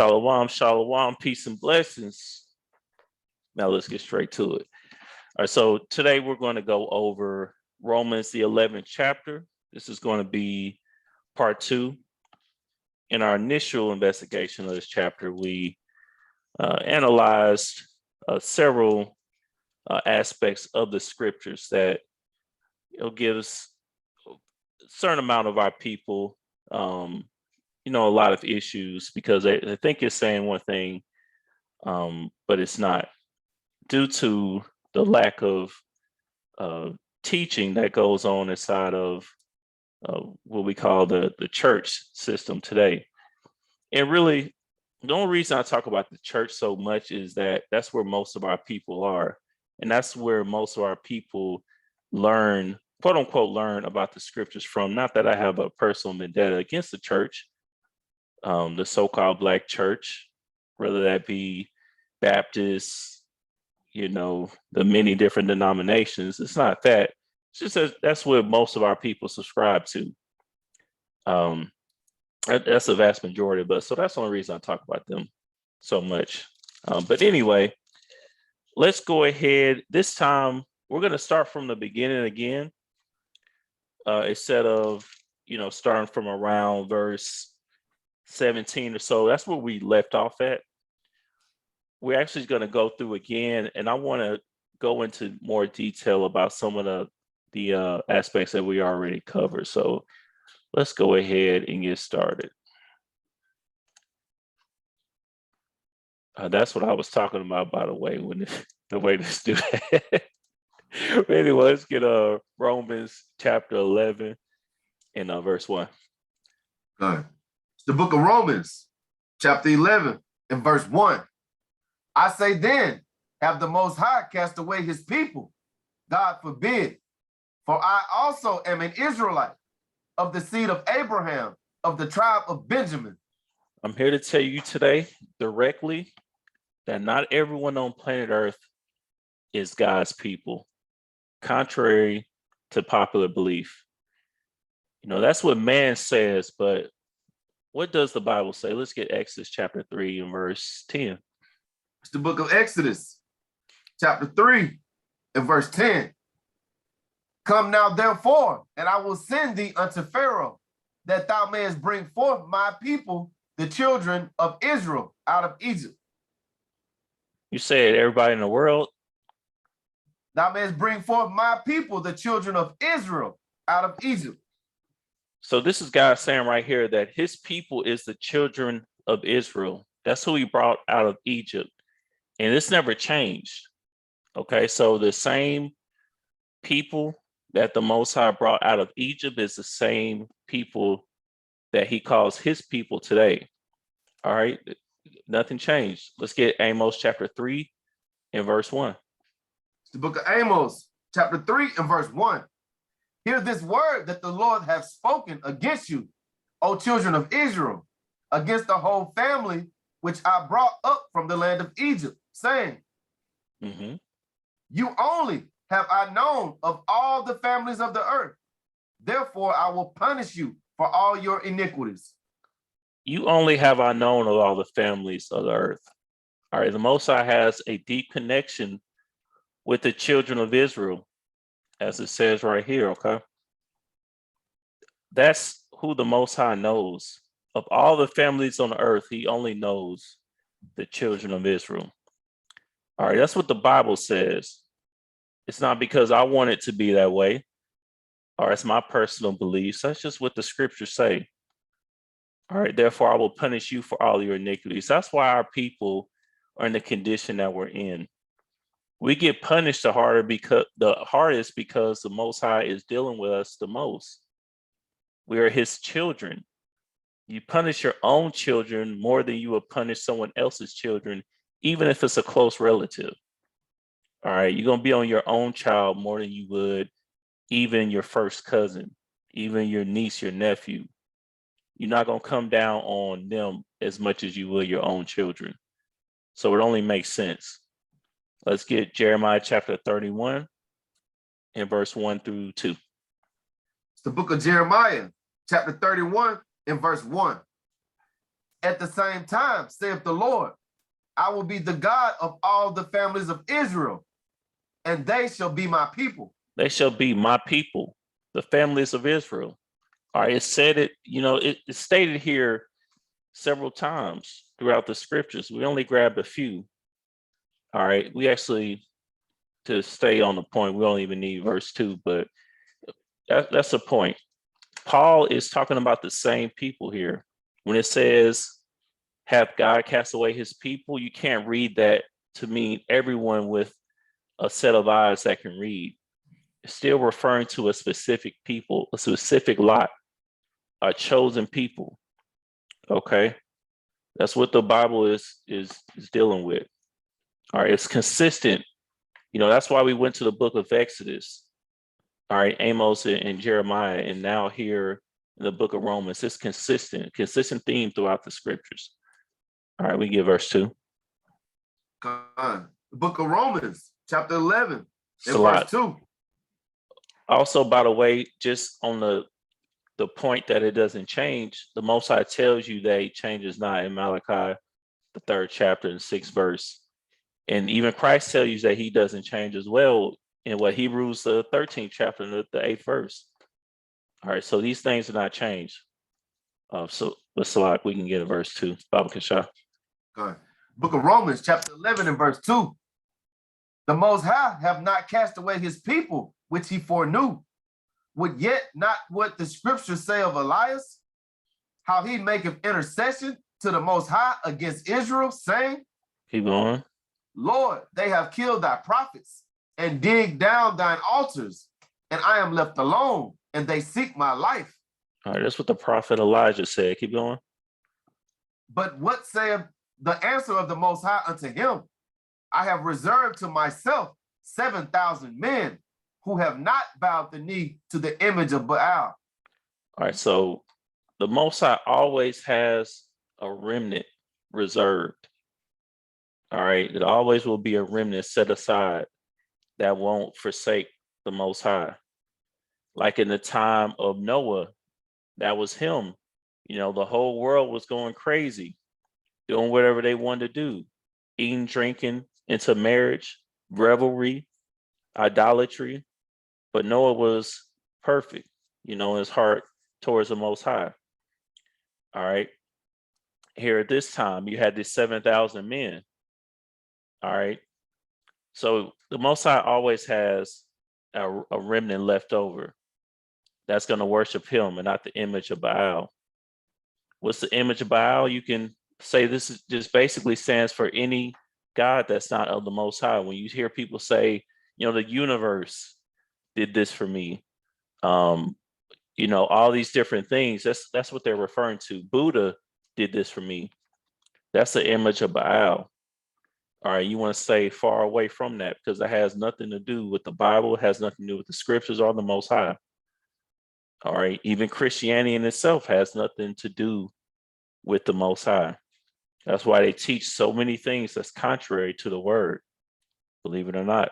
Shalom, shalom, peace and blessings. Now let's get straight to it. All right, so today we're going to go over Romans, the 11th chapter. This is going to be part 2. In our initial investigation of this chapter, we analyzed several aspects of the scriptures that gives a certain amount of our people a lot of issues because I think it's saying one thing, but it's not, due to the lack of teaching that goes on inside of what we call the church system today. And really, the only reason I talk about the church so much is that that's where most of our people are. And that's where most of our people learn, quote unquote, learn about the scriptures from. Not that I have a personal vendetta against the church, the so-called Black church, whether that be Baptist, the many different denominations. It's not that. It's just that that's what most of our people subscribe to. That's a vast majority of us. So that's the only reason I talk about them so much. But anyway, let's go ahead. This time, we're going to start from the beginning again, instead of, starting from around verse 17 or so. That's where we left off at. We're actually going to go through again, and I want to go into more detail about some of the aspects that we already covered. So let's go ahead and get started. That's what I was talking about, by the way, when the way to do that. But anyway, let's get Romans chapter 11 and verse 1. All right. It's the book of Romans, chapter 11 and verse 1. I say then, have the Most High cast away his people? God forbid. For I also am an Israelite, of the seed of Abraham, of the tribe of Benjamin. I'm here to tell you today directly that not everyone on planet Earth is God's people, contrary to popular belief. That's what man says, but what does the Bible say? Let's get Exodus chapter 3 and verse 10. It's the book of Exodus, chapter 3 and verse 10. Come now, therefore, and I will send thee unto Pharaoh, that thou mayest bring forth my people, the children of Israel, out of Egypt. You said everybody in the world? Thou mayest bring forth my people, the children of Israel, out of Egypt. So this is God saying right here that his people is the children of Israel. That's who he brought out of Egypt. And this never changed. Okay, so the same people that the Most High brought out of Egypt is the same people that he calls his people today. All right, nothing changed. Let's get Amos chapter 3 and verse 1. It's the book of Amos, chapter 3 and verse 1. Hear this word that the Lord hath spoken against you, O children of Israel, against the whole family which I brought up from the land of Egypt, saying, You only have I known of all the families of the earth. Therefore, I will punish you for all your iniquities. You only have I known of all the families of the earth. All right, the Most High has a deep connection with the children of Israel, as it says right here, okay? That's who the Most High knows. Of all the families on the earth, he only knows the children of Israel. All right, that's what the Bible says. It's not because I want it to be that way, or it's my personal beliefs. That's just what the scriptures say. All right, therefore I will punish you for all your iniquities. That's why our people are in the condition that we're in. We get punished the hardest because the Most High is dealing with us the most. We are his children. You punish your own children more than you would punish someone else's children, even if it's a close relative. All right, you're going to be on your own child more than you would even your first cousin, even your niece, your nephew. You're not going to come down on them as much as you will your own children. So it only makes sense. Let's get Jeremiah chapter 31 and verse 1 through 2. It's the book of Jeremiah, chapter 31 and verse 1. At the same time, saith the Lord, I will be the God of all the families of Israel, and they shall be my people. They shall be my people, the families of Israel. All right, it said it, it's stated here several times throughout the scriptures. We only grabbed a few. All right, we actually, to stay on the point, we don't even need verse 2, but that's the point. Paul is talking about the same people here. When it says, have God cast away his people, you can't read that to mean everyone with a set of eyes that can read. It's still referring to a specific people, a specific lot, a chosen people. Okay, that's what the Bible is dealing with. All right, it's consistent. That's why we went to the book of Exodus. All right, Amos and Jeremiah, and now here in the book of Romans. It's consistent theme throughout the scriptures. All right, we get verse 2. The book of Romans, chapter 11, and verse 2. Also, by the way, just on the point that it doesn't change, the Most High tells you that he changes not in Malachi, the 3rd chapter and 6th verse. And even Christ tells you that he doesn't change as well in what Hebrews, the 13th chapter and the 8th verse. All right, so these things are not changed. So let's select, we can get a verse 2. Baba Kasha. Book of Romans, chapter 11 and verse 2. The Most High have not cast away his people, which he foreknew. Would yet not what the scriptures say of Elias, how he maketh intercession to the Most High against Israel, saying, keep going. Lord, they have killed thy prophets and digged down thine altars, and I am left alone, and they seek my life. All right, that's what the prophet Elijah said. Keep going. But what saith the answer of the Most High unto him? I have reserved to myself 7,000 men who have not bowed the knee to the image of Baal. All right, so the Most High always has a remnant reserved. All right, it always will be a remnant set aside that won't forsake the Most High. Like in the time of Noah, that was him. The whole world was going crazy, doing whatever they wanted to do, eating, drinking, into marriage, revelry, idolatry. But Noah was perfect, in his heart towards the Most High. All right. Here at this time, you had these 7,000 men. All right. So the Most High always has a remnant left over that's going to worship him and not the image of Baal. What's the image of Baal? You can say this is just basically stands for any God that's not of the Most High. When you hear people say, the universe did this for me, all these different things, that's what they're referring to. Buddha did this for me. That's the image of Baal. All right, you want to stay far away from that because it has nothing to do with the Bible. It has nothing to do with the scriptures or the Most High. All right, even Christianity in itself has nothing to do with the Most High. That's why they teach so many things that's contrary to the word, believe it or not.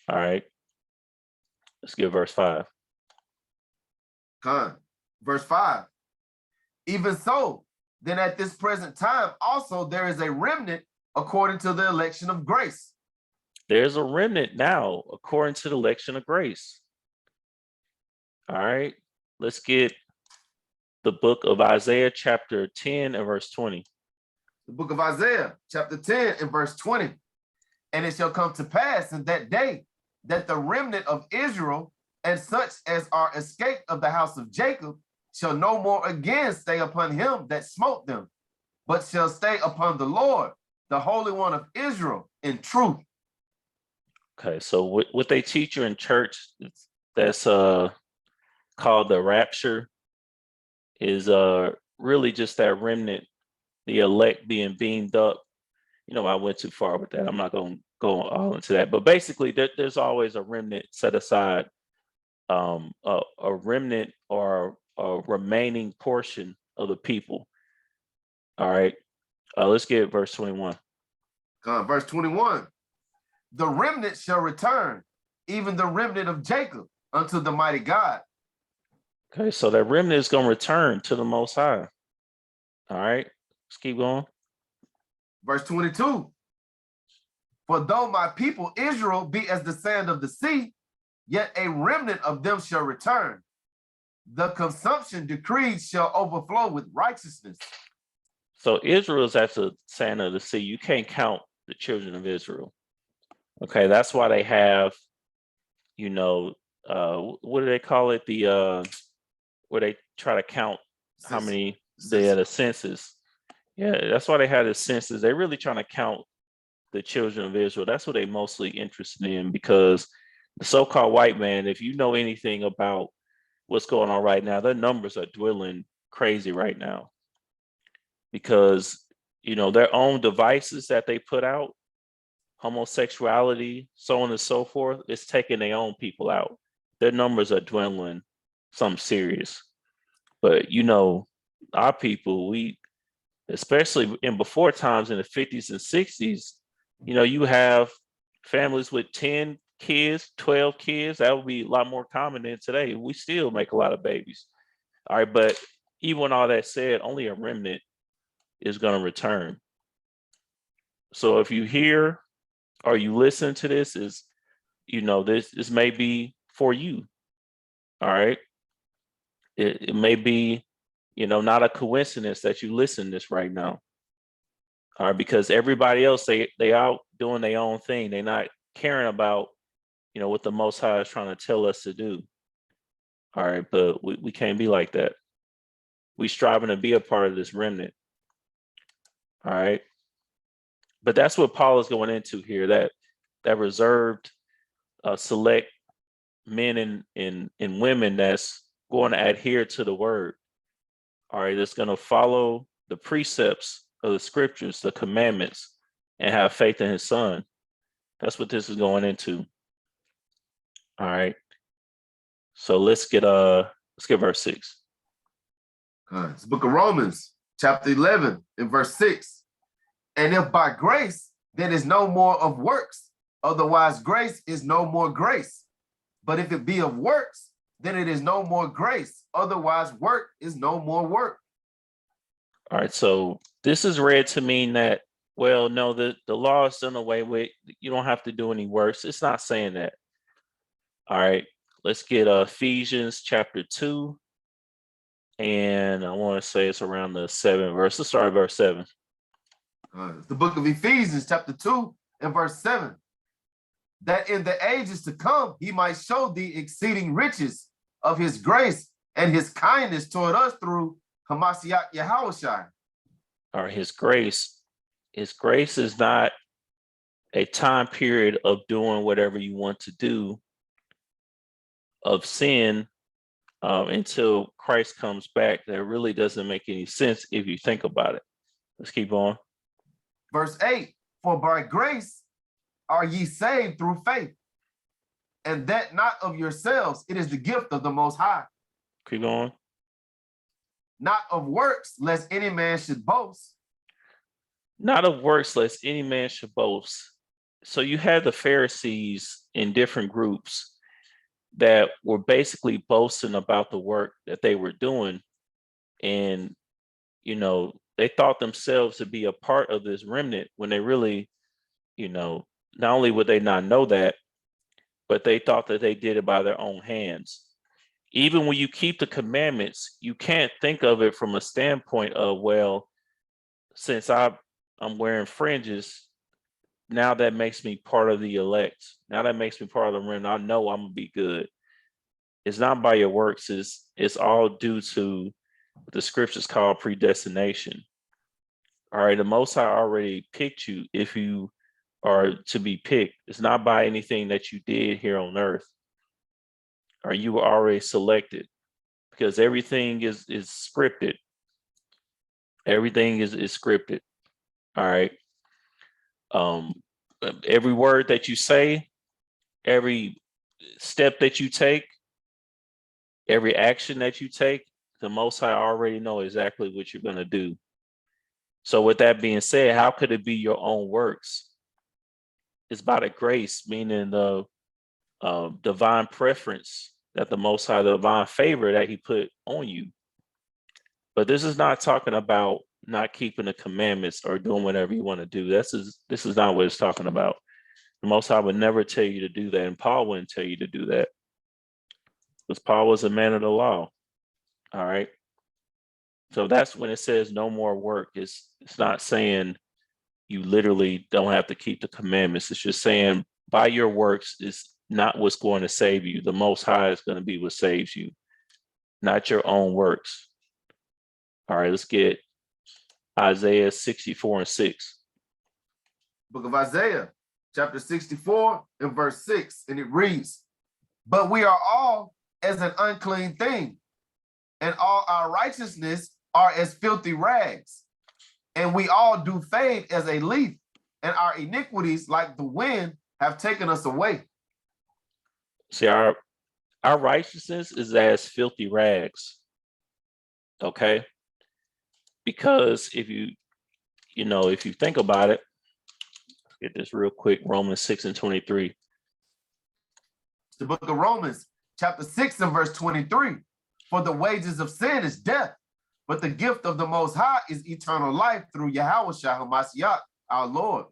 All right, let's get verse 5. Verse 5. Even so, then at this present time also there is a remnant according to the election of grace. There's a remnant now according to the election of grace. All right, let's get the book of Isaiah chapter 10 and verse 20. The book of Isaiah chapter 10 and verse 20. And it shall come to pass in that day that the remnant of Israel and such as are escaped of the house of Jacob shall no more again stay upon him that smote them, but shall stay upon the Lord, the Holy One of Israel, in truth. Okay, so what they teach you in church that's called the rapture is really just that remnant, the elect being beamed up. I went too far with that. I'm not going to go all into that, but basically there's always a remnant set aside, a remnant or a remaining portion of the people. All right, let's get verse 21. Verse 21. The remnant shall return, even the remnant of Jacob, unto the mighty God. Okay, so that remnant is going to return to the Most High. All right, let's keep going. Verse 22. For though my people Israel be as the sand of the sea, yet a remnant of them shall return. The consumption decreed shall overflow with righteousness. So Israel is at the sand of the sea. You can't count the children of Israel. Okay, that's why they have, what do they call it? Where they try to count how many they had a census. Yeah, that's why they had a census. They're really trying to count the children of Israel. That's what they're mostly interested in, because the so-called white man, if you know anything about what's going on right now, their numbers are dwindling crazy right now, because their own devices that they put out, homosexuality, so on and so forth, it's taking their own people out. Their numbers are dwindling, something serious. But our people, especially in before times in the 50s and 60s, you have families with 10 kids, 12 kids. That would be a lot more common than today. We still make a lot of babies. All right, but even with all that said, only a remnant is going to return. So if you hear or you listen to this, this may be for you. All right. It may be, not a coincidence that you listen to this right now. All right, because everybody else, they out doing their own thing. They're not caring about, what the Most High is trying to tell us to do. All right, but we can't be like that. We striving to be a part of this remnant. All right. But that's what Paul is going into here, that reserved, select men and women that's going to adhere to the word. All right, that's going to follow the precepts of the scriptures, the commandments, and have faith in his son. That's what this is going into. All right. So let's get verse 6. It's the book of Romans, chapter 11, and verse 6. And if by grace, there is no more of works, otherwise grace is no more grace. But if it be of works, then it is no more grace, otherwise work is no more work. All right, so this is read to mean that, well, no, the law is done away with. You don't have to do any works. It's not saying that. All right, let's get Ephesians chapter 2. And I want to say it's around the 7th verse. Let's start at verse 7. It's the book of Ephesians chapter 2 and verse 7. That in the ages to come, he might show the exceeding riches of his grace and his kindness toward us through Hamashiach Yahushua. All right, his grace is not a time period of doing whatever you want to do, of sin, until Christ comes back. That really doesn't make any sense if you think about it. Let's keep on. Verse 8, for by grace are ye saved through faith, and that not of yourselves, it is the gift of the Most High. Keep going. Not of works, lest any man should boast. Not of works, lest any man should boast. So you had the Pharisees in different groups that were basically boasting about the work that they were doing. And, they thought themselves to be a part of this remnant, when they really, not only would they not know that, but they thought that they did it by their own hands. Even when you keep the commandments, you can't think of it from a standpoint of, well, since I'm wearing fringes, now that makes me part of the elect. Now that makes me part of the remnant. I know I'm gonna be good. It's not by your works. It's all due to what the scriptures call predestination. All right, the Most High already picked you if you are to be picked. It's not by anything that you did here on earth. Or you were already selected, because everything is scripted. Everything is scripted. All right. Every word that you say, every step that you take, every action that you take, the Most High already know exactly what you're going to do. So with that being said, how could it be your own works? It's by the grace, meaning the divine preference that the Most High, the divine favor that he put on you. But this is not talking about not keeping the commandments or doing whatever you want to do. This is not what it's talking about. The Most High would never tell you to do that, and Paul wouldn't tell you to do that, because Paul was a man of the law. All right. So that's when it says no more work. It's not saying you literally don't have to keep the commandments. It's just saying by your works is not what's going to save you. The Most High is going to be what saves you, not your own works. All right, let's get Isaiah 64:6. Book of Isaiah, chapter 64 and verse 6, and it reads, "But we are all as an unclean thing, and all our righteousness are as filthy rags. And we all do fade as a leaf, and our iniquities, like the wind, have taken us away." See, our righteousness is as filthy rags. Okay? Because if you think about it, get this real quick, Romans 6:23. It's the book of Romans, chapter 6 and verse 23. "For the wages of sin is death, but the gift of the Most High is eternal life through Yahushua HaMashiach, our Lord."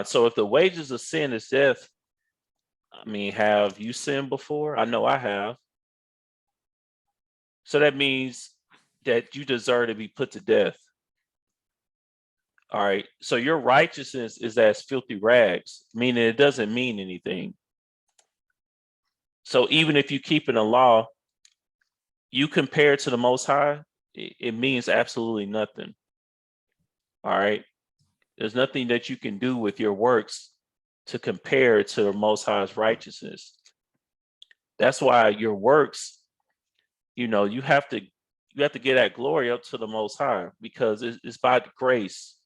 So if the wages of sin is death, I mean, have you sinned before? I know I have. So that means that you deserve to be put to death. All right. So your righteousness is as filthy rags, meaning it doesn't mean anything. So even if you keep in the law, you compare it to the Most High, it means absolutely nothing. All right. There's nothing that you can do with your works to compare to the Most High's righteousness. That's why your works, you have to get that glory up to the Most High, because it's by grace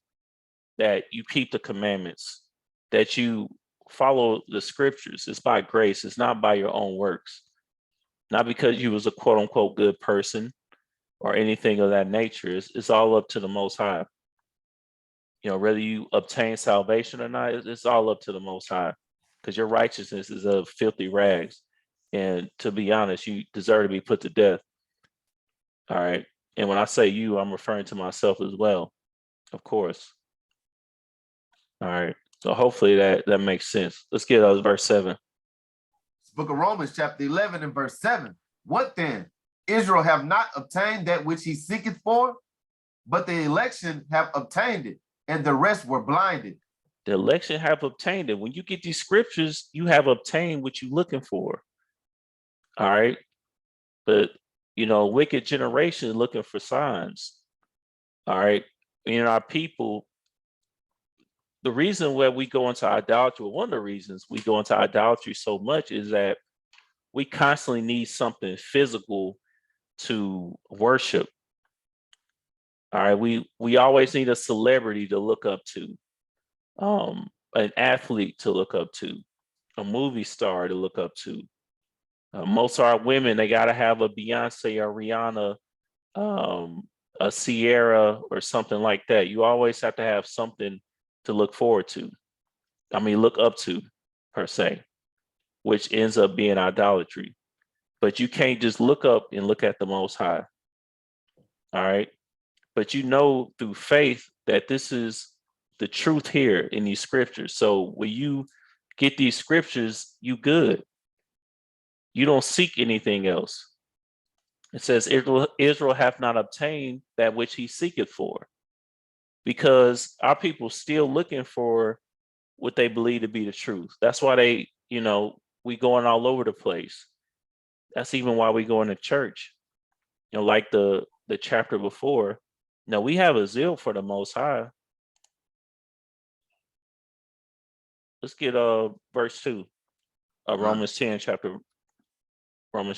that you keep the commandments, that you follow the scriptures. It's by grace. It's not by your own works, not because you was a quote unquote good person or anything of that nature. It's all up to the Most High. Whether you obtain salvation or not, it's all up to the Most High, because your righteousness is of filthy rags. And to be honest, you deserve to be put to death. All right. And when I say you, I'm referring to myself as well, of course. All right. So hopefully that makes sense. Let's get verse 7. It's the book of Romans, chapter 11 and verse 7. "What then? Israel have not obtained that which he seeketh for, but the election have obtained it, and the rest were blinded." The election have obtained it. When you get these scriptures, you have obtained what you're looking for. All right. But, wicked generation looking for signs. All right. Our people, the reason why we go into idolatry, one of the reasons we go into idolatry so much, is that we constantly need something physical to worship. All right. We always need a celebrity to look up to, an athlete to look up to, a movie star to look up to. Most of our women, they got to have a Beyonce or Rihanna, a Sierra or something like that. You always have to have something to look forward to. Look up to, per se, which ends up being idolatry. But you can't just look up and look at the Most High. All right. But through faith that this is the truth here in these scriptures. So when you get these scriptures, you good. You don't seek anything else. It says Israel hath not obtained that which he seeketh for, because our people still looking for what they believe to be the truth. That's why we going all over the place. That's even why we go into church. Like the chapter before. No, we have a zeal for the Most High. Let's get verse 2 of Romans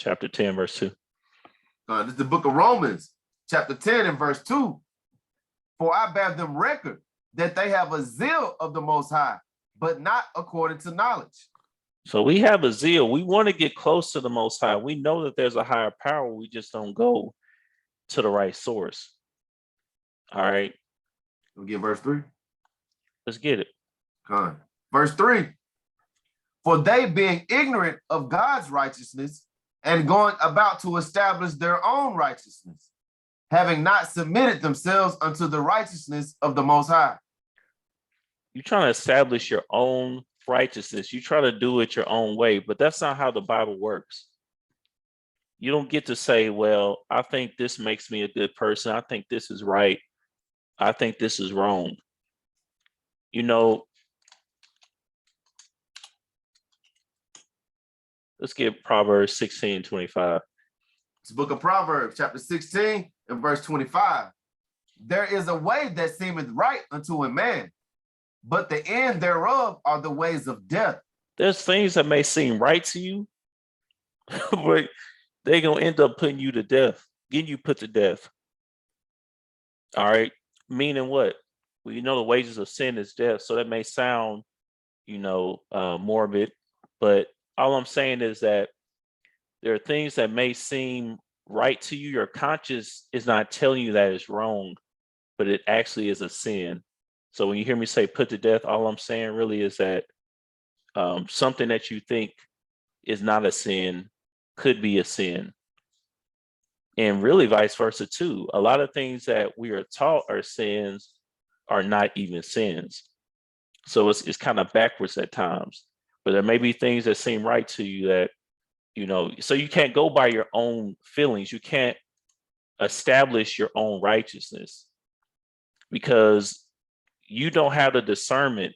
chapter 10, verse 2. This is the book of Romans, chapter 10 and verse 2. "For I bear them record that they have a zeal of the Most High, but not according to knowledge." So we have a zeal. We want to get close to the Most High. We know that there's a higher power. We just don't go to the right source. All right. We'll get verse 3. Let's get it. Verse 3. "For they, being ignorant of God's righteousness and going about to establish their own righteousness, having not submitted themselves unto the righteousness of the Most High. You're trying to establish your own righteousness. You try to do it your own way, but that's not how the Bible works. You don't get to say, well, I think this makes me a good person. I think this is right. I think this is wrong. You know, let's get Proverbs 16:25. It's the book of Proverbs, chapter 16 and verse 25. There is a way that seemeth right unto a man, but the end thereof are the ways of death. There's things that may seem right to you, but they're going to end up putting you to death, getting you put to death. All right. Meaning what? Well, you know, the wages of sin is death. So that may sound, morbid, but all I'm saying is that there are things that may seem right to you. Your conscience is not telling you that it's wrong, but it actually is a sin. So when you hear me say put to death, all I'm saying really is that something that you think is not a sin could be a sin. And really vice versa too. A lot of things that we are taught are sins are not even sins. So it's kind of backwards at times. But there may be things that seem right to you that, so you can't go by your own feelings. You can't establish your own righteousness because you don't have the discernment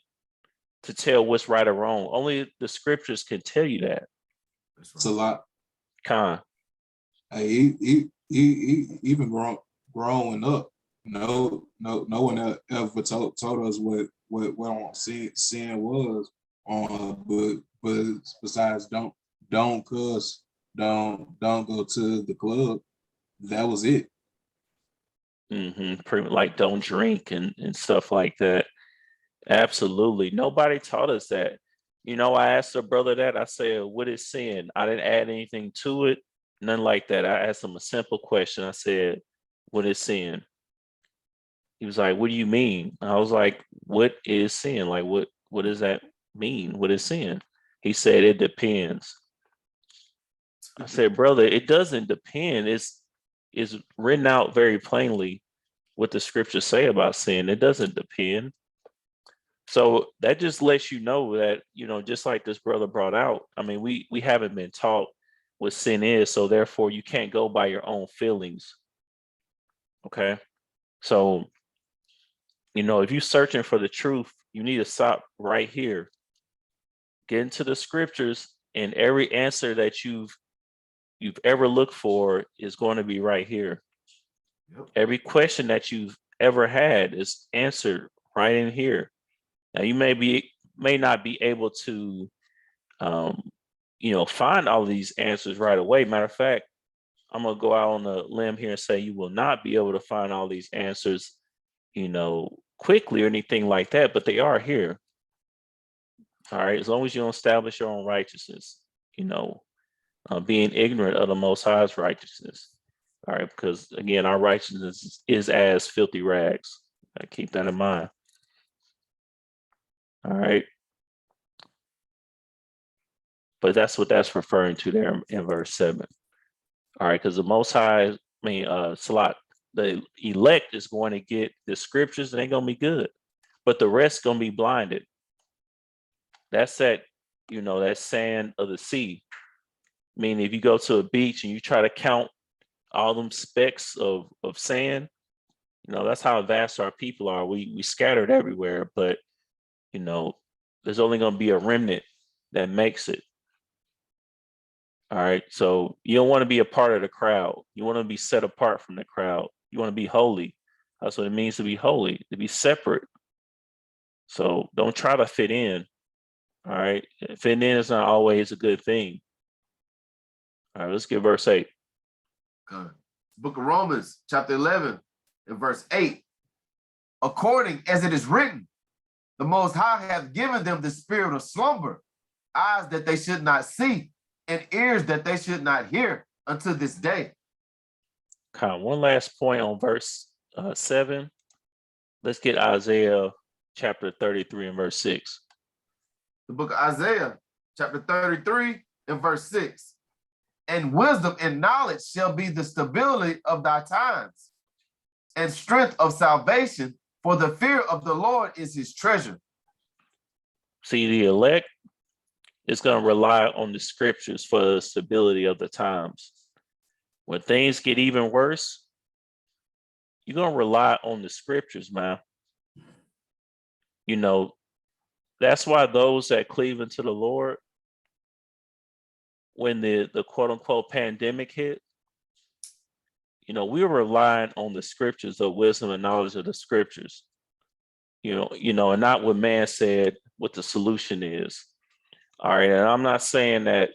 to tell what's right or wrong. Only the scriptures can tell you that. It's a lot. Con. Hey, even growing up, no one ever told us what sin was. But besides, don't cuss, don't go to the club. That was it. Pretty like don't drink and stuff like that. Absolutely. Nobody taught us that. I asked a brother that. I said, what is sin? I didn't add anything to it. Nothing like that. I asked him a simple question. I said, what is sin? He was like, what do you mean? I was like, what is sin? Like, what does that mean? What is sin? He said, it depends. I said, brother, it doesn't depend. It's written out very plainly what the scriptures say about sin. It doesn't depend. So that just lets you know that, just like this brother brought out, I mean, we haven't been taught what sin is. So therefore you can't go by your own feelings. Okay. So, if you're searching for the truth, you need to stop right here. Get into the scriptures, and every answer that you've ever looked for is going to be right here. Yep. Every question that you've ever had is answered right in here. Now you may not be able to find all of these answers right away. Matter of fact, I'm gonna go out on a limb here and say you will not be able to find all these answers, quickly or anything like that, but they are here. All right, as long as you don't establish your own righteousness, being ignorant of the Most High's righteousness. All right, because again, our righteousness is as filthy rags. Keep that in mind. All right. But that's what that's referring to there in verse 7. All right, because the Most High, Salat, the elect is going to get the scriptures and they're going to be good, but the rest going to be blinded. That's that sand of the sea. Meaning if you go to a beach and you try to count all them specks of sand, that's how vast our people are. We scattered everywhere, but there's only going to be a remnant that makes it. All right. So you don't want to be a part of the crowd. You want to be set apart from the crowd. You want to be holy. That's what it means to be holy, to be separate. So don't try to fit in. All right. Fitting in is not always a good thing. All right. Let's get verse 8. Okay. Book of Romans, chapter 11, and verse 8. According as it is written, the Most High hath given them the spirit of slumber, eyes that they should not see, and ears that they should not hear unto this day. Okay, one last point on verse 7. Let's get Isaiah chapter 33 and verse 6. The book of Isaiah, chapter 33 and verse 6. And wisdom and knowledge shall be the stability of thy times. and strength of salvation, for the fear of the Lord is his treasure. See, the elect is going to rely on the scriptures for the stability of the times. When things get even worse, you're going to rely on the scriptures, man. You know, that's why those that cleave into the Lord, when the quote unquote pandemic hit, you know, we were relying on the scriptures, the wisdom and knowledge of the scriptures, you know, and not what man said, what the solution is. All right. And I'm not saying that,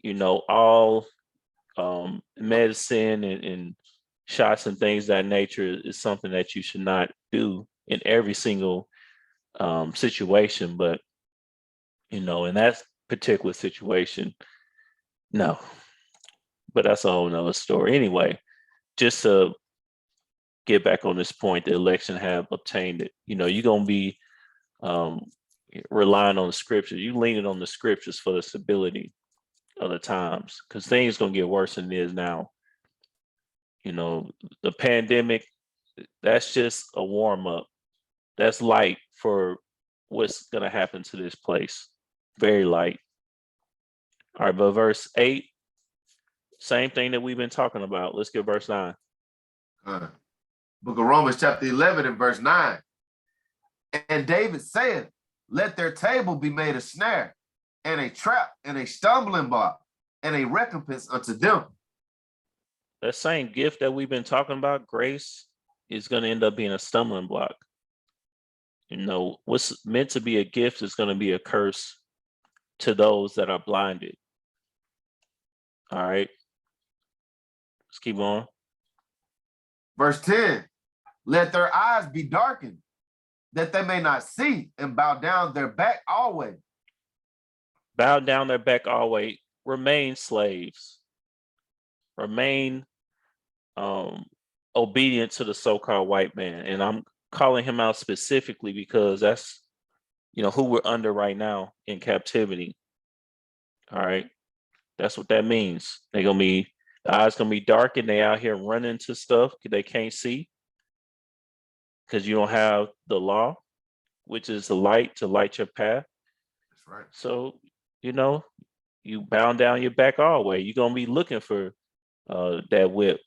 you know, all medicine and shots and things of that nature is something that you should not do in every single situation. But, you know, in that particular situation, no. But that's a whole nother story. Anyway, just to get back on this point, the election have obtained it. You know, you're going to be relying on the scriptures. You leaning on the scriptures for the stability of the times, because things going to get worse than it is now. You know, the pandemic, that's just a warm up. That's light for what's going to happen to this place. Very light. All right, but verse 8, same thing that we've been talking about. Let's get verse 9. Book of Romans chapter 11 and verse 9. And David said, let their table be made a snare, and a trap, and a stumbling block, and a recompense unto them. That same gift that we've been talking about, grace, is going to end up being a stumbling block. You know, what's meant to be a gift is going to be a curse to those that are blinded. All right. Let's keep on. Verse 10, let their eyes be darkened, that they may not see, and bow down their back always. Bow down their back always. Remain slaves. Remain obedient to the so-called white man. And I'm calling him out specifically because that's, you know, who we're under right now in captivity. All right. That's what that means. They're going to be, the eyes going to be darkened. They out here running into stuff they can't see because you don't have the law, which is the light to light your path. That's right. So, you know, you bound down your back all the way. You're going to be looking for that whip.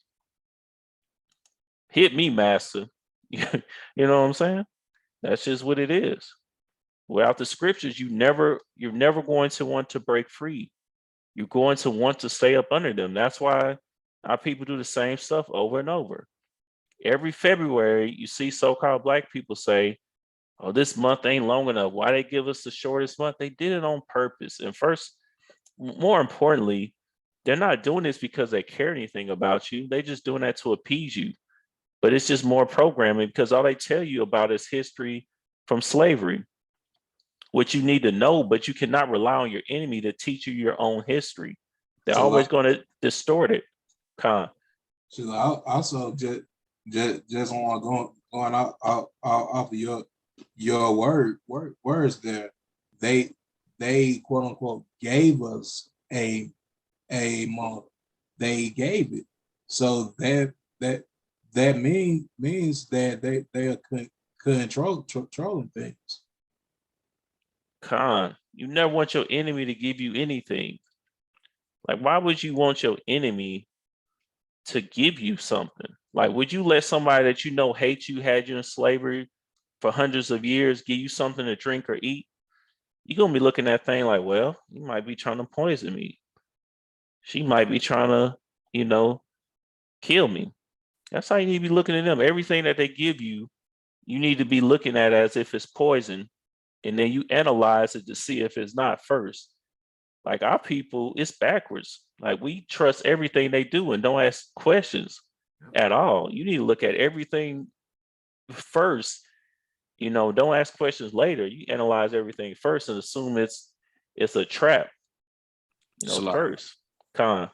Hit me, master. You know what I'm saying? That's just what it is. Without the scriptures, you're never going to want to break free. You're going to want to stay up under them. That's why our people do the same stuff over and over. Every February, you see so-called Black people say, oh, this month ain't long enough. Why they give us the shortest month? They did it on purpose. And first, more importantly, they're not doing this because they care anything about you. They're just doing that to appease you. But it's just more programming because all they tell you about is history from slavery, which you need to know, but you cannot rely on your enemy to teach you your own history. They're always going to distort it. Khan. So I also just want going off of your words there. They quote unquote gave us a month. They gave it. So that means that they are controlling things. Khan, you never want your enemy to give you anything. Like, why would you want your enemy to give you something? Like, would you let somebody that you know hates you, had you in slavery for hundreds of years, give you something to drink or eat? You're going to be looking at that thing like, well, you might be trying to poison me. She might be trying to, you know, kill me. That's how you need to be looking at them. Everything that they give you, you need to be looking at as if it's poison. And then you analyze it to see if it's not first. Like our people, it's backwards. Like we trust everything they do and don't ask questions at all. You need to look at everything first. You know, don't ask questions later. You analyze everything first and assume it's a trap. You know, first. Con.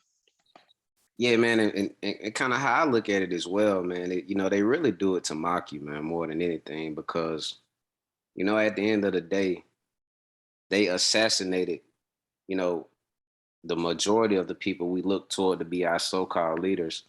Yeah, man, and kind of how I look at it as well, man. You know, they really do it to mock you, man, more than anything, because, you know, at the end of the day, they assassinated, you know, the majority of the people we look toward to be our so-called leaders.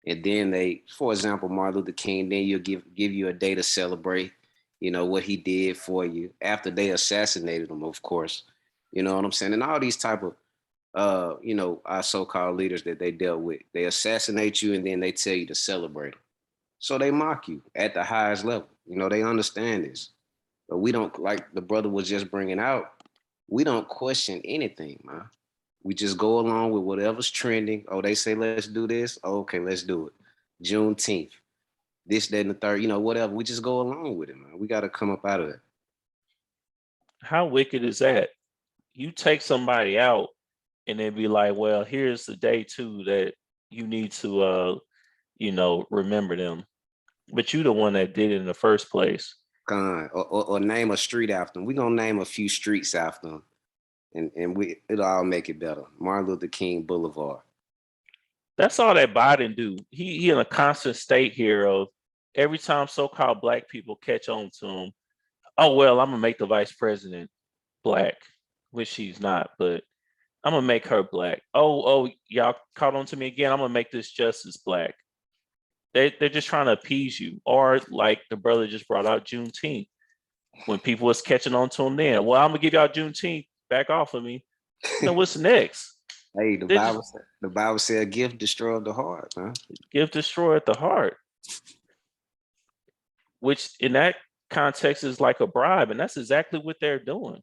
And then they, for example, Martin Luther King, then you'll give you a day to celebrate, you know, what he did for you after they assassinated him, of course. You know what I'm saying? And all these type of you know, our so-called leaders that they dealt with, they assassinate you and then they tell you to celebrate them. So they mock you at the highest level. You know, they understand this. But we don't, like the brother was just bringing out, we don't question anything, man. We just go along with whatever's trending. Oh, they say let's do this. Oh, okay, let's do it. Juneteenth, this, that, and the third, you know, whatever. We just go along with it, man. We got to come up out of that. How wicked is that? You take somebody out and then be like, well, here's the day too that you need to you know, remember them. But you the one that did it in the first place. Or name a street after them. We're gonna name a few streets after them. And it'll all make it better. Martin Luther King Boulevard. That's all that Biden do. He in a constant state here of every time so-called black people catch on to him, oh well, I'm gonna make the vice president black, which she's not, but I'm gonna make her black. Oh, y'all caught on to me again. I'm gonna make this justice black. They're just trying to appease you. Or like the brother just brought out Juneteenth. When people was catching on to him then, well, I'm gonna give y'all Juneteenth. Back off of me. So what's next? Hey, the Bible said, "Gift destroyed the heart, man." Give destroy at the heart, which in that context is like a bribe, and that's exactly what they're doing.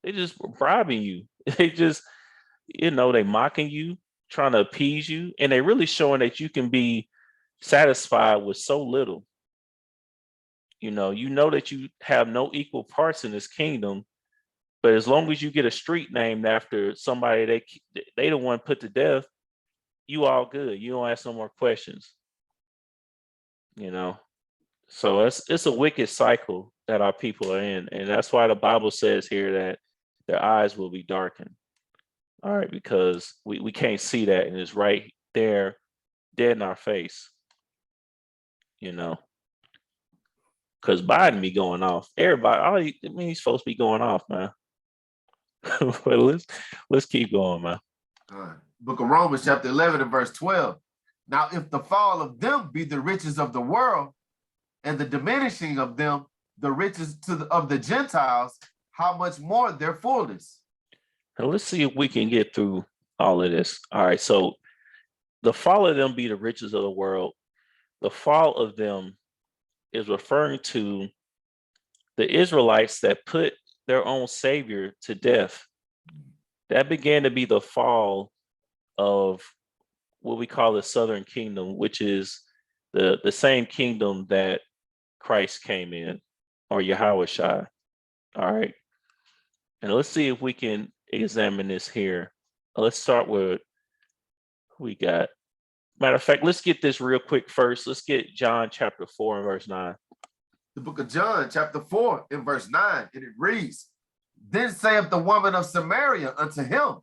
They just bribing you. They just, you know, they mocking you, trying to appease you, and they really showing that you can be satisfied with so little. You know that you have no equal parts in this kingdom. But as long as you get a street named after somebody they don't want put to death, you all good. You don't ask no more questions. You know, so it's a wicked cycle that our people are in, and that's why the Bible says here that their eyes will be darkened. All right, because we can't see that, and it's right there, dead in our face. You know, because Biden be going off. Everybody, he's supposed to be going off, man. But let's keep going, man. Book of Romans chapter 11 and verse 12. Now, if the fall of them be the riches of the world, and the diminishing of them the riches of the Gentiles, how much more their fullness? Now let's see if we can get through all of this. All right, so the fall of them be the riches of the world. The fall of them is referring to the Israelites that put their own savior to death. That began to be the fall of what we call the southern kingdom, which is the same kingdom that Christ came in, or Yahweh Shai. All right. And let's see if we can examine this here. Let's start with who we got. Matter of fact, let's get this real quick first. Let's get John chapter 4 and verse 9. The book of John chapter 4 and verse 9, and it reads, Then saith the woman of Samaria unto him,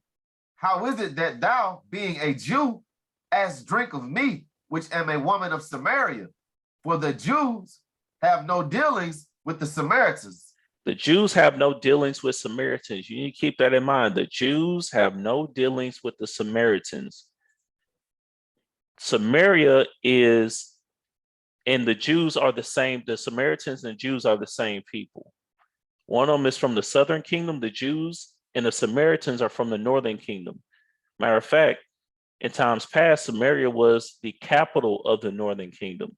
How is it that thou, being a Jew, ask drink of me, which am a woman of Samaria? For the Jews have no dealings with the Samaritans. The Jews have no dealings with Samaritans. You need to keep that in mind. The Jews have no dealings with the Samaritans. Samaria is, and the Jews are the same. The Samaritans and Jews are the same people. One of them is from the southern kingdom, the Jews, and the Samaritans are from the northern kingdom. Matter of fact, in times past, Samaria was the capital of the northern kingdom.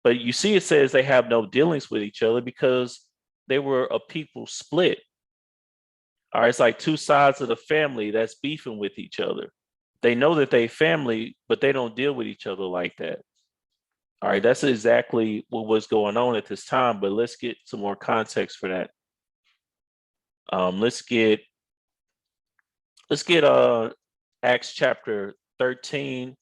But you see, it says they have no dealings with each other because they were a people split. All right, it's like two sides of the family that's beefing with each other. They know that they family, but they don't deal with each other like that. All right, that's exactly what was going on at this time, but let's get some more context for that. Let's get Acts chapter 13.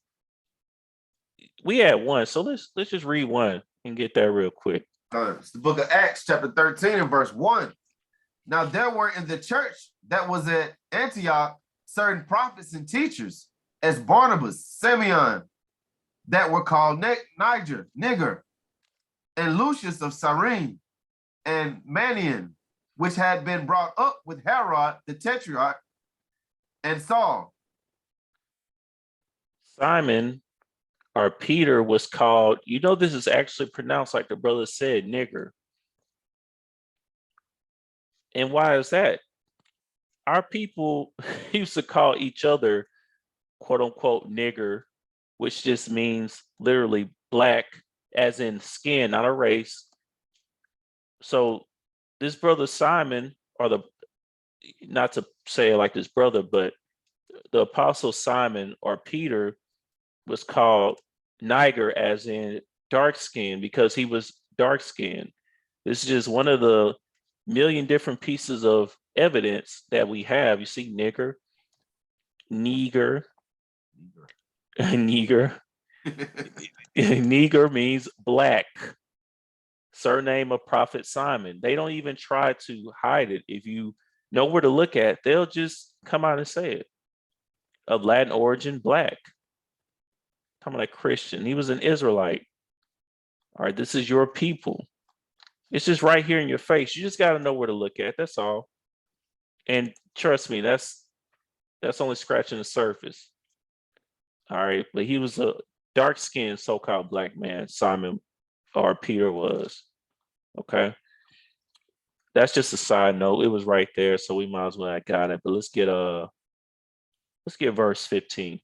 We had one, so let's just read one and get that real quick. It's the book of Acts chapter 13 and verse 1. Now there were in the church that was at Antioch certain prophets and teachers, as Barnabas, Simeon, that were called Niger, and Lucius of Cyrene, and Manaen, which had been brought up with Herod the Tetrarch, and Saul. Simon or Peter was called, this is actually pronounced like the brother said, nigger. And why is that? Our people used to call each other, quote unquote, nigger, which just means literally black, as in skin, not a race. So this brother Simon, not to say it like this brother, but the apostle Simon or Peter was called Niger, as in dark skin, because he was dark skinned. This is just one of the million different pieces of evidence that we have. You see, nigger, neger, neger. Neger means black. Surname of Prophet Simon. They don't even try to hide it. If you know where to look at, they'll just come out and say it. Of Latin origin, black. Talking like Christian. He was an Israelite. All right, this is your people. It's just right here in your face. You just got to know where to look at. That's all. And trust me, that's only scratching the surface. All right, but he was a dark-skinned so-called black man, Simon or Peter was. Okay. That's just a side note. It was right there, so we might as well have got it. But let's get verse 15.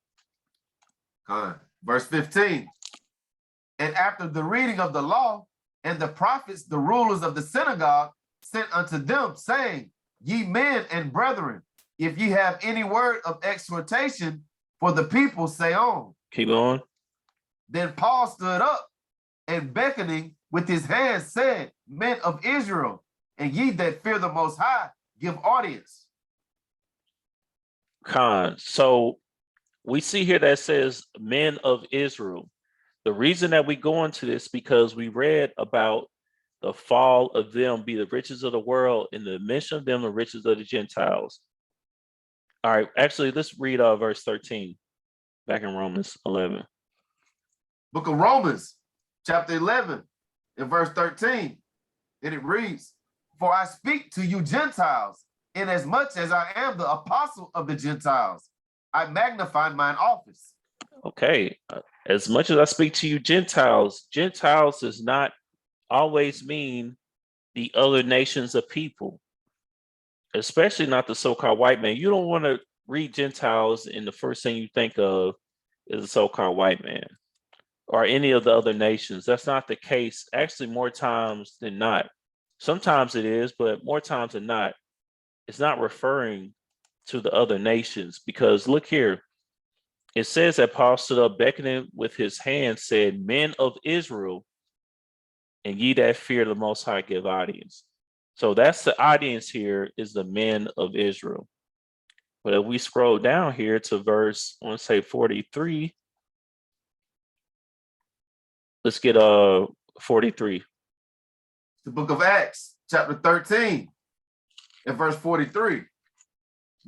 Verse 15. And after the reading of the law and the prophets, the rulers of the synagogue sent unto them, saying, Ye men and brethren, if ye have any word of exhortation for the people, say on. Keep going. Then Paul stood up and beckoning with his hand said, Men of Israel, and ye that fear the Most High, give audience. So we see here that says men of Israel. The reason that we go into this because we read about the fall of them be the riches of the world, and the mention of them the riches of the Gentiles. All right, actually, let's read verse 13 back in Romans 11. Book of Romans, chapter 11, and verse 13. And it reads, For I speak to you Gentiles, inasmuch as I am the apostle of the Gentiles. I magnify mine office. Okay, as much as I speak to you Gentiles, Gentiles does not always mean the other nations of people, especially not the so-called white man. You don't want to read Gentiles and the first thing you think of is a so-called white man or any of the other nations. That's not the case. Actually, more times than not. Sometimes it is, but more times than not, it's not referring to the other nations, because look here. It says that Paul stood up beckoning with his hand, said, Men of Israel, and ye that fear the Most High, give audience. So that's the audience here, is the men of Israel. But if we scroll down here to verse, I want to say 43. Let's get 43. The book of Acts, chapter 13, and verse 43.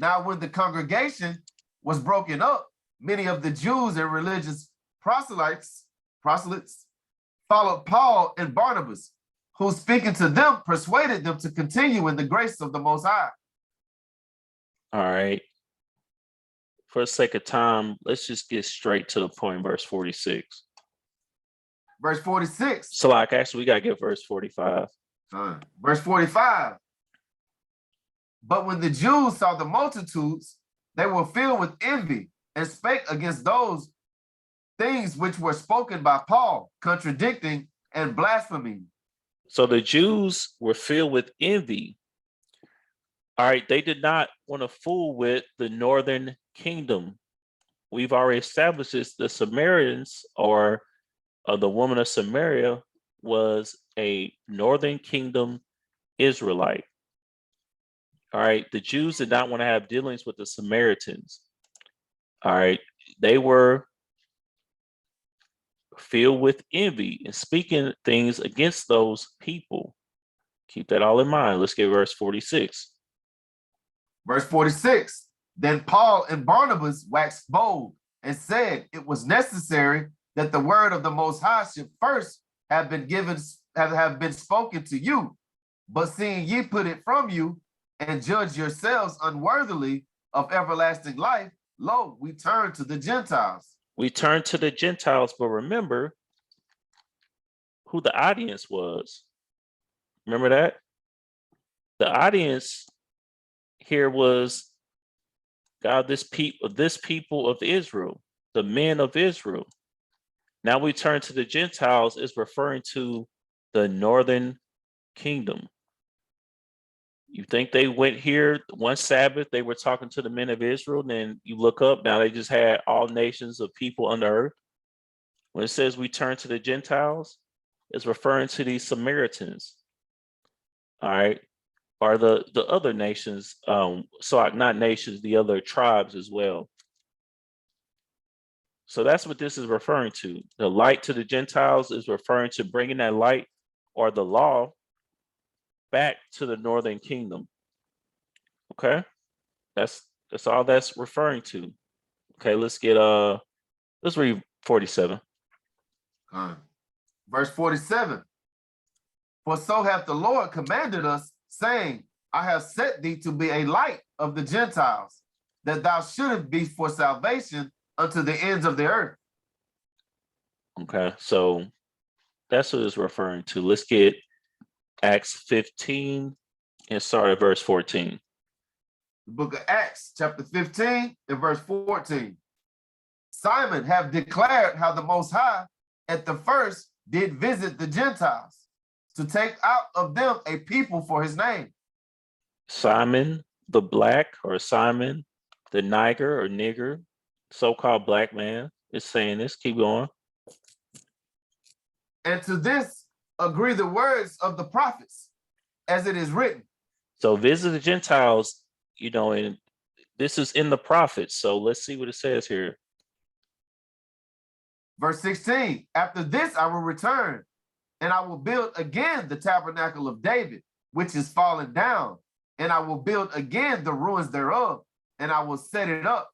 Now when the congregation was broken up, many of the Jews and religious proselytes followed Paul and Barnabas, who speaking to them persuaded them to continue in the grace of the Most High. All right. For the sake of time, let's just get straight to the point, verse 46. Verse 46. So like, actually, we got to get verse 45. Verse 45. But when the Jews saw the multitudes, they were filled with envy and spake against those things which were spoken by Paul, contradicting and blaspheming. So the Jews were filled with envy. All right, they did not want to fool with the northern kingdom. We've already established this. The Samaritans, or the woman of Samaria, was a northern kingdom Israelite. All right, the Jews did not want to have dealings with the Samaritans. All right, they were filled with envy and speaking things against those people. Keep that all in mind. Let's get verse 46. Verse 46. Then Paul and Barnabas waxed bold and said it was necessary that the word of the Most High should first have been spoken to you. But seeing ye put it from you and judge yourselves unworthily of everlasting life, lo, we turn to the Gentiles. We turn to the Gentiles, but remember who the audience was. Remember that? The audience here was God, this people of Israel, the men of Israel. Now we turn to the Gentiles, is referring to the northern kingdom. You think they went here one Sabbath, they were talking to the men of Israel, then you look up, now they just had all nations of people under earth. When it says we turn to the Gentiles, it's referring to these Samaritans, all right, or the other nations, so not nations, the other tribes as well. So that's what this is referring to. The light to the Gentiles is referring to bringing that light or the law back to the northern kingdom. Okay, that's all that's referring to. Okay, let's read 47. Verse 47. For so hath the Lord commanded us, saying, I have set thee to be a light of the Gentiles, that thou shouldest be for salvation unto the ends of the earth. Okay, so that's what it's referring to. Let's get Acts 15 and start at verse 14. The book of Acts, chapter 15 and verse 14. Simon have declared how the Most High at the first did visit the Gentiles to take out of them a people for his name. Simon the black, or Simon the Niger or nigger, so-called black man, is saying this. Keep going. And to this agree the words of the prophets, as it is written. So visit the Gentiles, and this is in the prophets. So let's see what it says here. Verse 16, after this I will return, and I will build again the tabernacle of David, which is fallen down, and I will build again the ruins thereof, and I will set it up.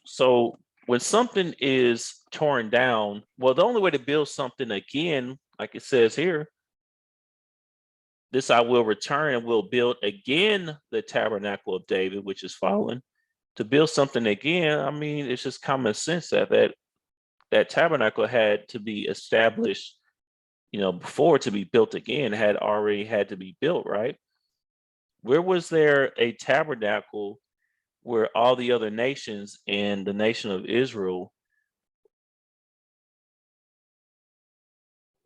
So when something is torn down, well, the only way to build something again, like it says here, this I will return and will build again the tabernacle of David, which is fallen. To build something again, I mean, it's just common sense that tabernacle had to be established, before to be built again, had to be built, right? Where was there a tabernacle where all the other nations and the nation of Israel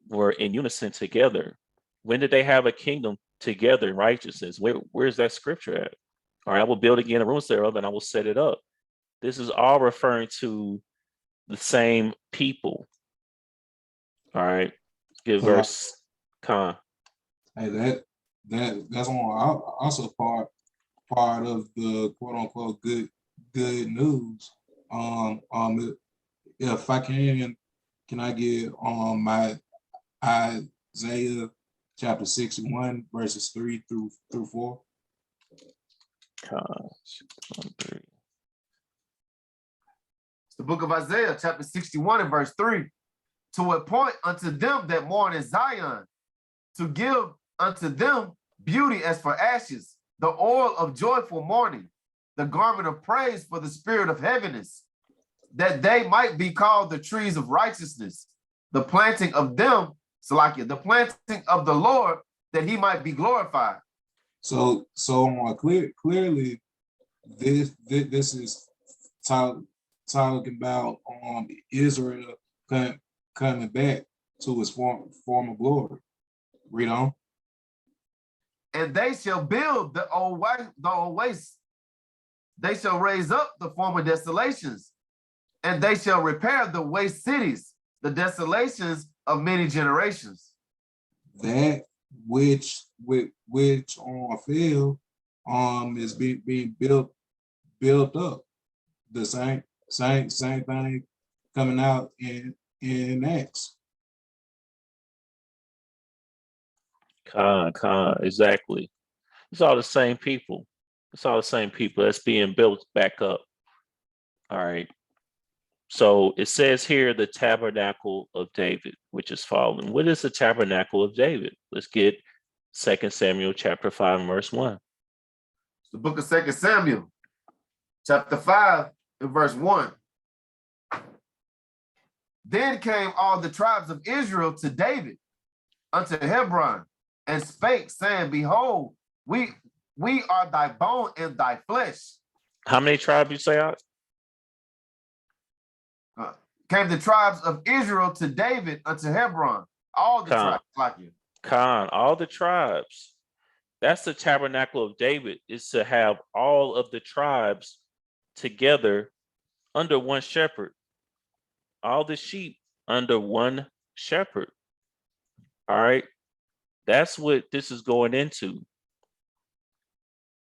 were in unison together? When did they have a kingdom together in righteousness? Where's that scripture at? All right, I will build again the ruins thereof, and I will set it up. This is all referring to the same people. All right, give verse Con. Hey, that's on also part of the quote unquote good news. If I can I get my Isaiah chapter 61 verses 3 through 4? Con. The book of Isaiah chapter 61 and verse 3. To appoint unto them that mourn in Zion, to give unto them beauty as for ashes, the oil of joyful mourning, the garment of praise for the spirit of heaviness, that they might be called the trees of righteousness, the planting of them, Salakia, the planting of the Lord, that he might be glorified. So clearly, this is talking about Israel coming back to his former glory. Read on. And they shall build the old waste. They shall raise up the former desolations, and they shall repair the waste cities, the desolations of many generations. That which fell is being built up. The same thing coming out in Acts. Exactly. It's all the same people. It's all the same people that's being built back up. All right. So it says here the tabernacle of David, which is fallen. What is the tabernacle of David? Let's get 2 Samuel chapter 5, verse 1. The book of 2 Samuel, chapter 5 and verse 1. Then came all the tribes of Israel to David unto Hebron, and spake, saying, Behold, we are thy bone and thy flesh. How many tribes you say out? Came the tribes of Israel to David unto Hebron, all the tribes, like you. All the tribes. That's the tabernacle of David, is to have all of the tribes together under one shepherd. All the sheep under one shepherd. All right. That's what this is going into.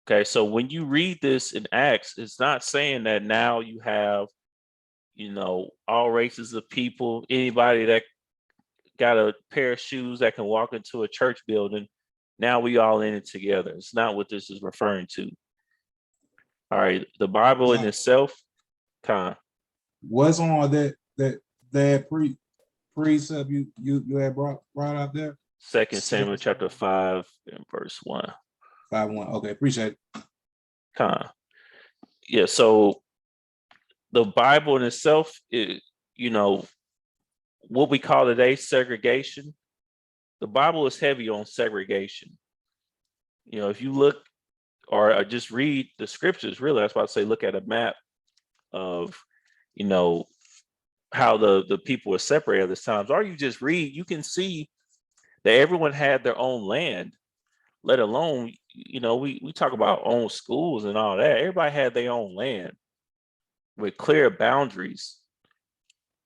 Okay, so when you read this in Acts, it's not saying that now you have, all races of people, anybody that got a pair of shoes that can walk into a church building. Now we all in it together. It's not what this is referring to. All right, the Bible in itself, what's on that precept you had brought out there? 2 Samuel chapter 5 and verse 1. 5:1. Okay, appreciate it. Yeah, so the Bible in itself, what we call today segregation. The Bible is heavy on segregation. If you look or just read the scriptures, really, that's why I say look at a map of, how the people are separated at this times. Or you just read, you can see that everyone had their own land, let alone, we talk about own schools and all that. Everybody had their own land with clear boundaries.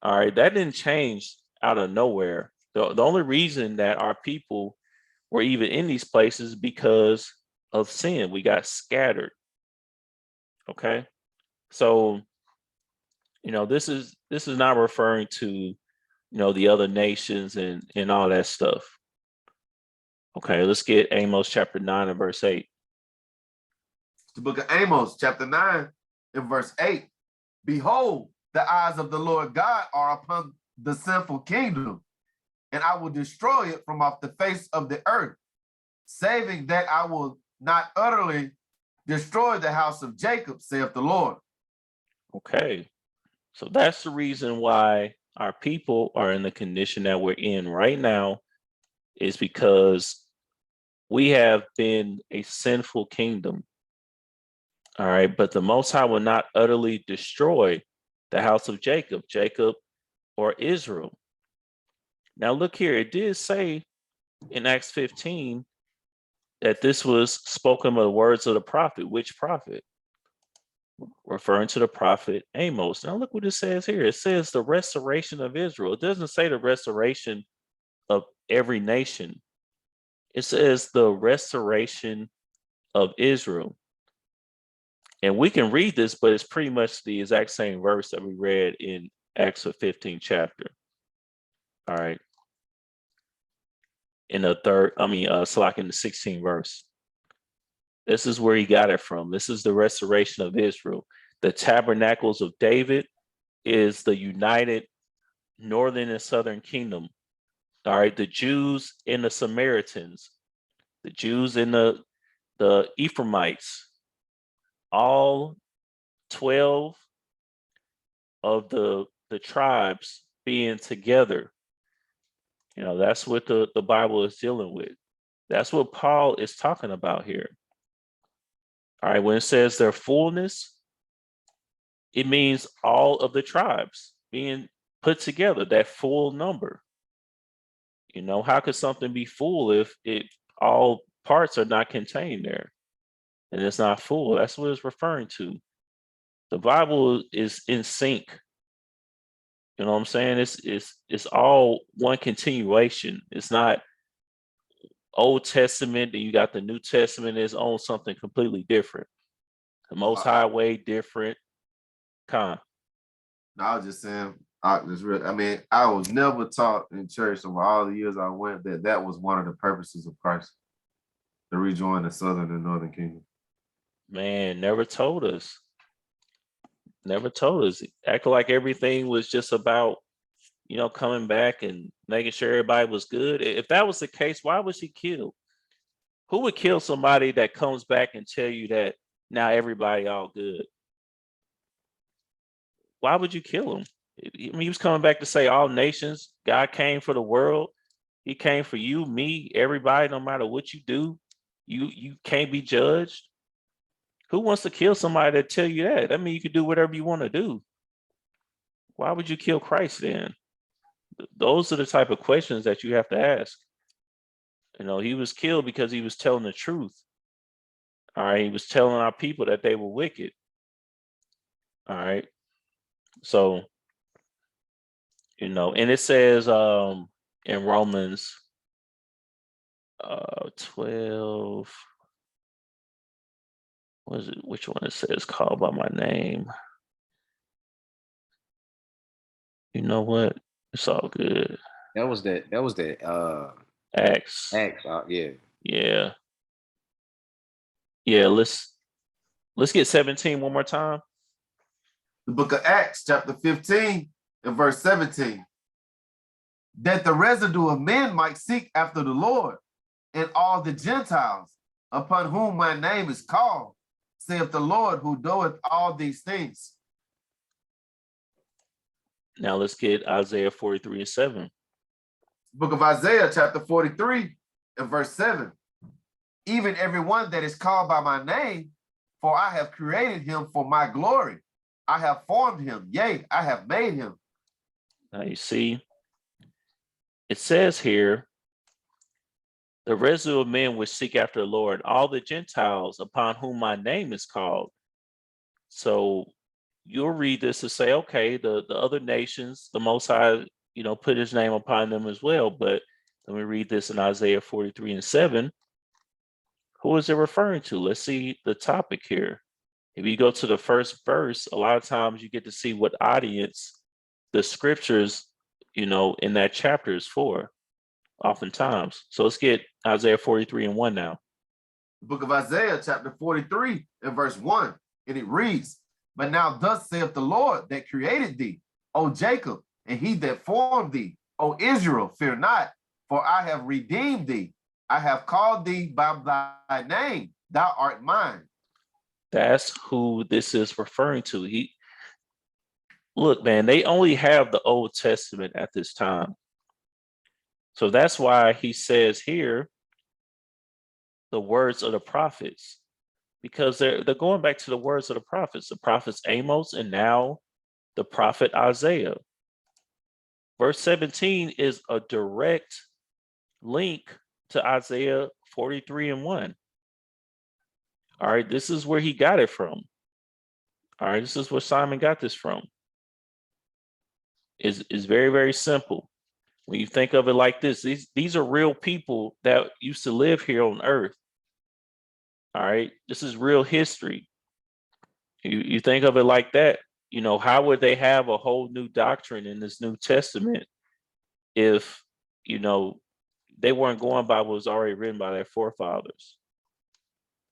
All right, that didn't change out of nowhere. The only reason that our people were even in these places because of sin. We got scattered. Okay, so this is not referring to the other nations and all that stuff. Okay, let's get Amos chapter 9 and verse 8. The book of Amos chapter 9 and verse 8. Behold, the eyes of the Lord God are upon the sinful kingdom, and I will destroy it from off the face of the earth, saving that I will not utterly destroy the house of Jacob, saith the Lord. Okay, so that's the reason why our people are in the condition that we're in right now, is because we have been a sinful kingdom. All right, but the Most High will not utterly destroy the house of Jacob or Israel. Now look here, it did say in Acts 15 that this was spoken by the words of the prophet. Which prophet? Referring to the prophet Amos. Now look what it says here. It says the restoration of Israel. It doesn't say the restoration of every nation. It says the restoration of Israel. And we can read this, but it's pretty much the exact same verse that we read in Acts 15 chapter. All right. In the in the 16th verse. This is where he got it from. This is the restoration of Israel. The Tabernacles of David is the united northern and southern kingdom. All right. The Jews and the Samaritans, the Jews and the Ephraimites, all 12 of the tribes being together. That's what the Bible is dealing with. That's what Paul is talking about here. All right, when it says their fullness, it means all of the tribes being put together, that full number. How could something be full if all parts are not contained there? And it's not full. That's what it's referring to. The Bible is in sync. You know what I'm saying? It's all one continuation. It's not Old Testament, then you got the New Testament is on something completely different. The Most High way different. No, I was just saying, I was never taught in church over all the years I went that was one of the purposes of Christ, to rejoin the southern and northern kingdom. Man, never told us. Acting like everything was just about, coming back and making sure everybody was good. If that was the case, why was he killed? Who would kill somebody that comes back and tell you that now everybody all good? Why would you kill him He was coming back to say all nations. God came for the world. He came for you, me, everybody, no matter what you do. You can't be judged. Who wants to kill somebody that tell you that? That means you can do whatever you want to do. Why would you kill Christ then? Those are the type of questions that you have to ask. He was killed because he was telling the truth. All right. He was telling our people that they were wicked. All right. So, and it says in Romans 12, what is it? Which one it says called by my name? You know what? It's all good. That was that Acts. yeah. Yeah. Yeah, let's get 17 one more time. The book of Acts, chapter 15 and verse 17. That the residue of men might seek after the Lord, and all the Gentiles upon whom my name is called, saith the Lord who doeth all these things. Now let's get Isaiah 43 and 7. Book of Isaiah, chapter 43 and verse 7. Even everyone that is called by my name, for I have created him for my glory. I have formed him, yea, I have made him. Now you see, it says here, the residue of men which seek after the Lord, all the Gentiles upon whom my name is called. So you'll read this to say, okay, the other nations, the Most High, put his name upon them as well. But let me read this in Isaiah 43 and 7. Who is it referring to? Let's see the topic here. If you go to the first verse, a lot of times you get to see what audience the scriptures, in that chapter is for, oftentimes. So let's get Isaiah 43 and 1 now. The book of Isaiah, chapter 43 and verse 1, and it reads, But now thus saith the Lord that created thee, O Jacob, and he that formed thee, O Israel, fear not, for I have redeemed thee. I have called thee by thy name, thou art mine. That's who this is referring to. Look, man, they only have the Old Testament at this time. So that's why he says here, the words of the prophets, because they're going back to the words of the prophets Amos, and now the prophet Isaiah. Verse 17 is a direct link to Isaiah 43 and 1. All right, this is where he got it from. All right, this is where Simon got this from. It's very, very simple. When you think of it like this, these are real people that used to live here on earth. All right, this is real history. You think of it like that, how would they have a whole new doctrine in this New Testament if, they weren't going by what was already written by their forefathers?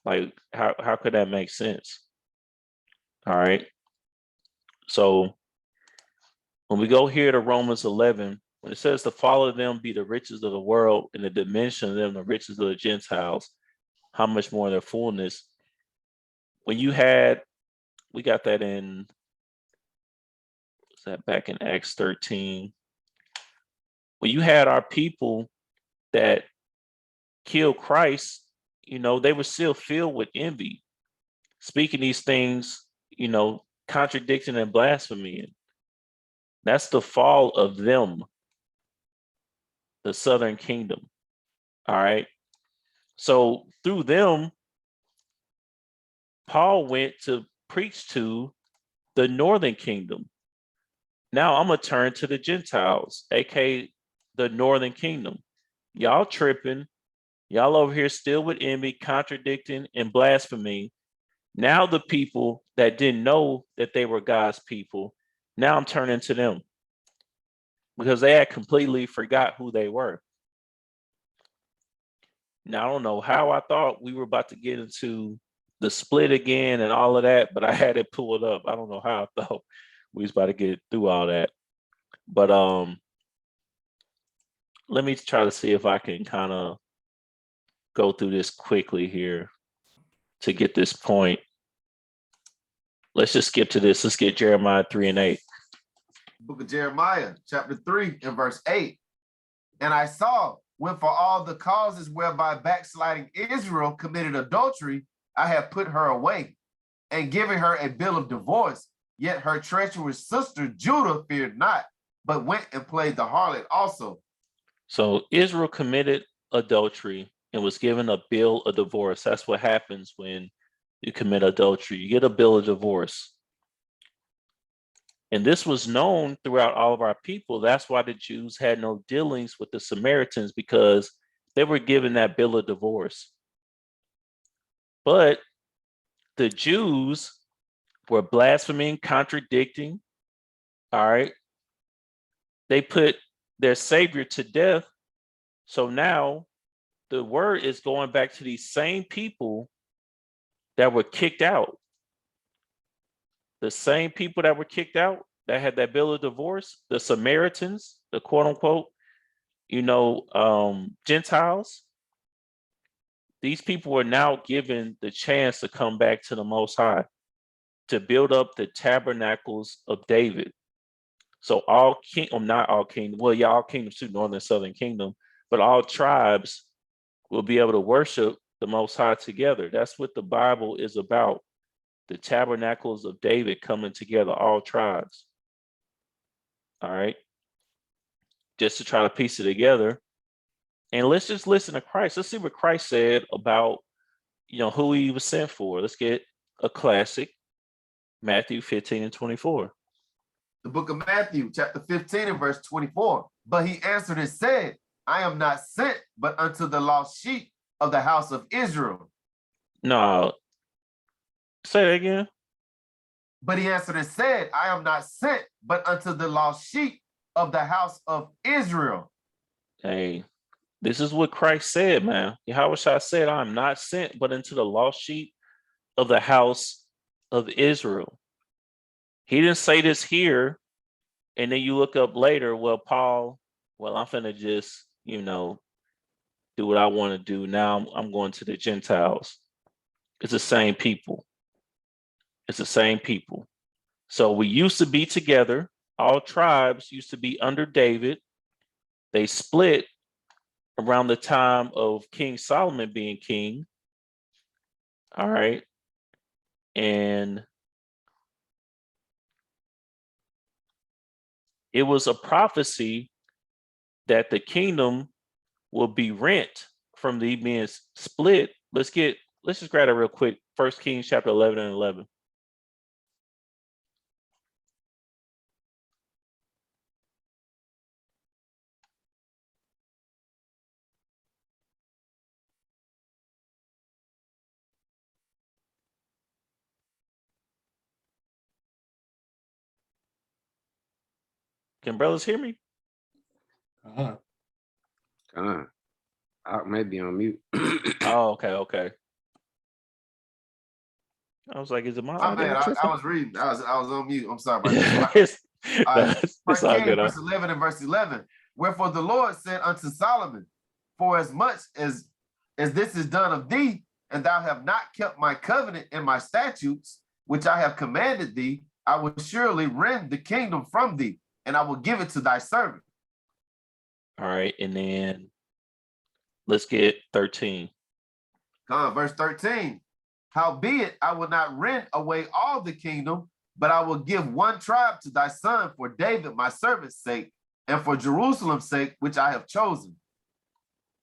Like, how could that make sense? All right. So when we go here to Romans 11, when it says to follow them be the riches of the world and the dimension of them the riches of the Gentiles, how much more their fullness? We got that in, what's that, back in Acts 13. When you had our people that killed Christ, they were still filled with envy, speaking these things, contradicting and blaspheming. That's the fall of them, the southern kingdom. All right. So through them, Paul went to preach to the northern kingdom. Now I'm going to turn to the Gentiles, aka the northern kingdom. Y'all tripping. Y'all over here still with envy, contradicting and blaspheming. Now the people that didn't know that they were God's people, now I'm turning to them because they had completely forgot who they were. Now, I don't know how I thought we were about to get into the split again and all of that, but I had it pulled up. I don't know how I thought we was about to get through all that. But let me try to see if I can kind of go through this quickly here to get this point. Let's just skip to this. Let's get Jeremiah 3 and 8. Book of Jeremiah, chapter 3, and verse 8. And I saw when for all the causes whereby backsliding Israel committed adultery, I have put her away and given her a bill of divorce. Yet her treacherous sister Judah feared not, but went and played the harlot also. So Israel committed adultery and was given a bill of divorce. That's what happens when you commit adultery. You get a bill of divorce. And this was known throughout all of our people. That's why the Jews had no dealings with the Samaritans, because they were given that bill of divorce. But the Jews were blaspheming, contradicting. All right. They put their Savior to death. So now the word is going back to these same people that were kicked out. The same people that were kicked out, that had that bill of divorce, the Samaritans, the quote unquote, Gentiles. These people were now given the chance to come back to the Most High, to build up the tabernacles of David. So all kingdoms, all kingdoms too, northern and southern kingdom, but all tribes will be able to worship the Most High together. That's what the Bible is about. The tabernacles of David coming together, all tribes. All right. Just to try to piece it together. And let's just listen to Christ. Let's see what Christ said about, who he was sent for. Let's get a classic, Matthew 15 and 24. The book of Matthew, chapter 15 and verse 24. But he answered and said, I am not sent but unto the lost sheep of the house of Israel. No, say that again. But he answered and said, I am not sent but unto the lost sheep of the house of Israel. Hey, this is what Christ said, man. Yahushua said, I am not sent but unto the lost sheep of the house of Israel. He didn't say this here. And then you look up later, Paul, I'm finna just, do what I want to do. Now I'm going to the Gentiles. It's the same people. It's the same people. So we used to be together. All tribes used to be under David. They split around the time of King Solomon being king. All right. And it was a prophecy that the kingdom will be rent from the being split. Let's just grab it real quick. 1 Kings chapter 11 and 11. Can brothers hear me? I may be on mute. Oh, okay. I was like, is it my My audio? bad. I was reading. I was on mute. I'm sorry about that. It's all good. Verse 11 and verse 11. Wherefore the Lord said unto Solomon, for as much as this is done of thee, and thou have not kept my covenant and my statutes, which I have commanded thee, I will surely rend the kingdom from thee, and I will give it to thy servant. All right, and then let's get 13. Verse 13. Howbeit, I will not rend away all the kingdom, but I will give one tribe to thy son for David, my servant's sake, and for Jerusalem's sake, which I have chosen.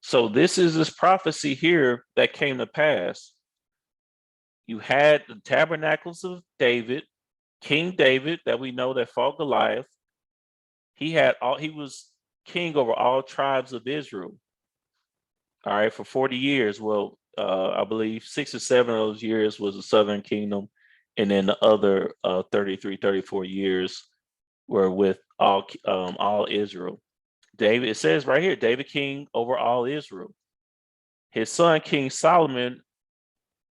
So this prophecy here that came to pass. You had the tabernacles of David, King David, that we know that fought Goliath. He was king over all tribes of Israel. All right, for 40 years. I believe 6 or 7 of those years was the southern kingdom, and then the other 33, 34 years were with all Israel. David, it says right here, David king over all Israel. His son, King Solomon,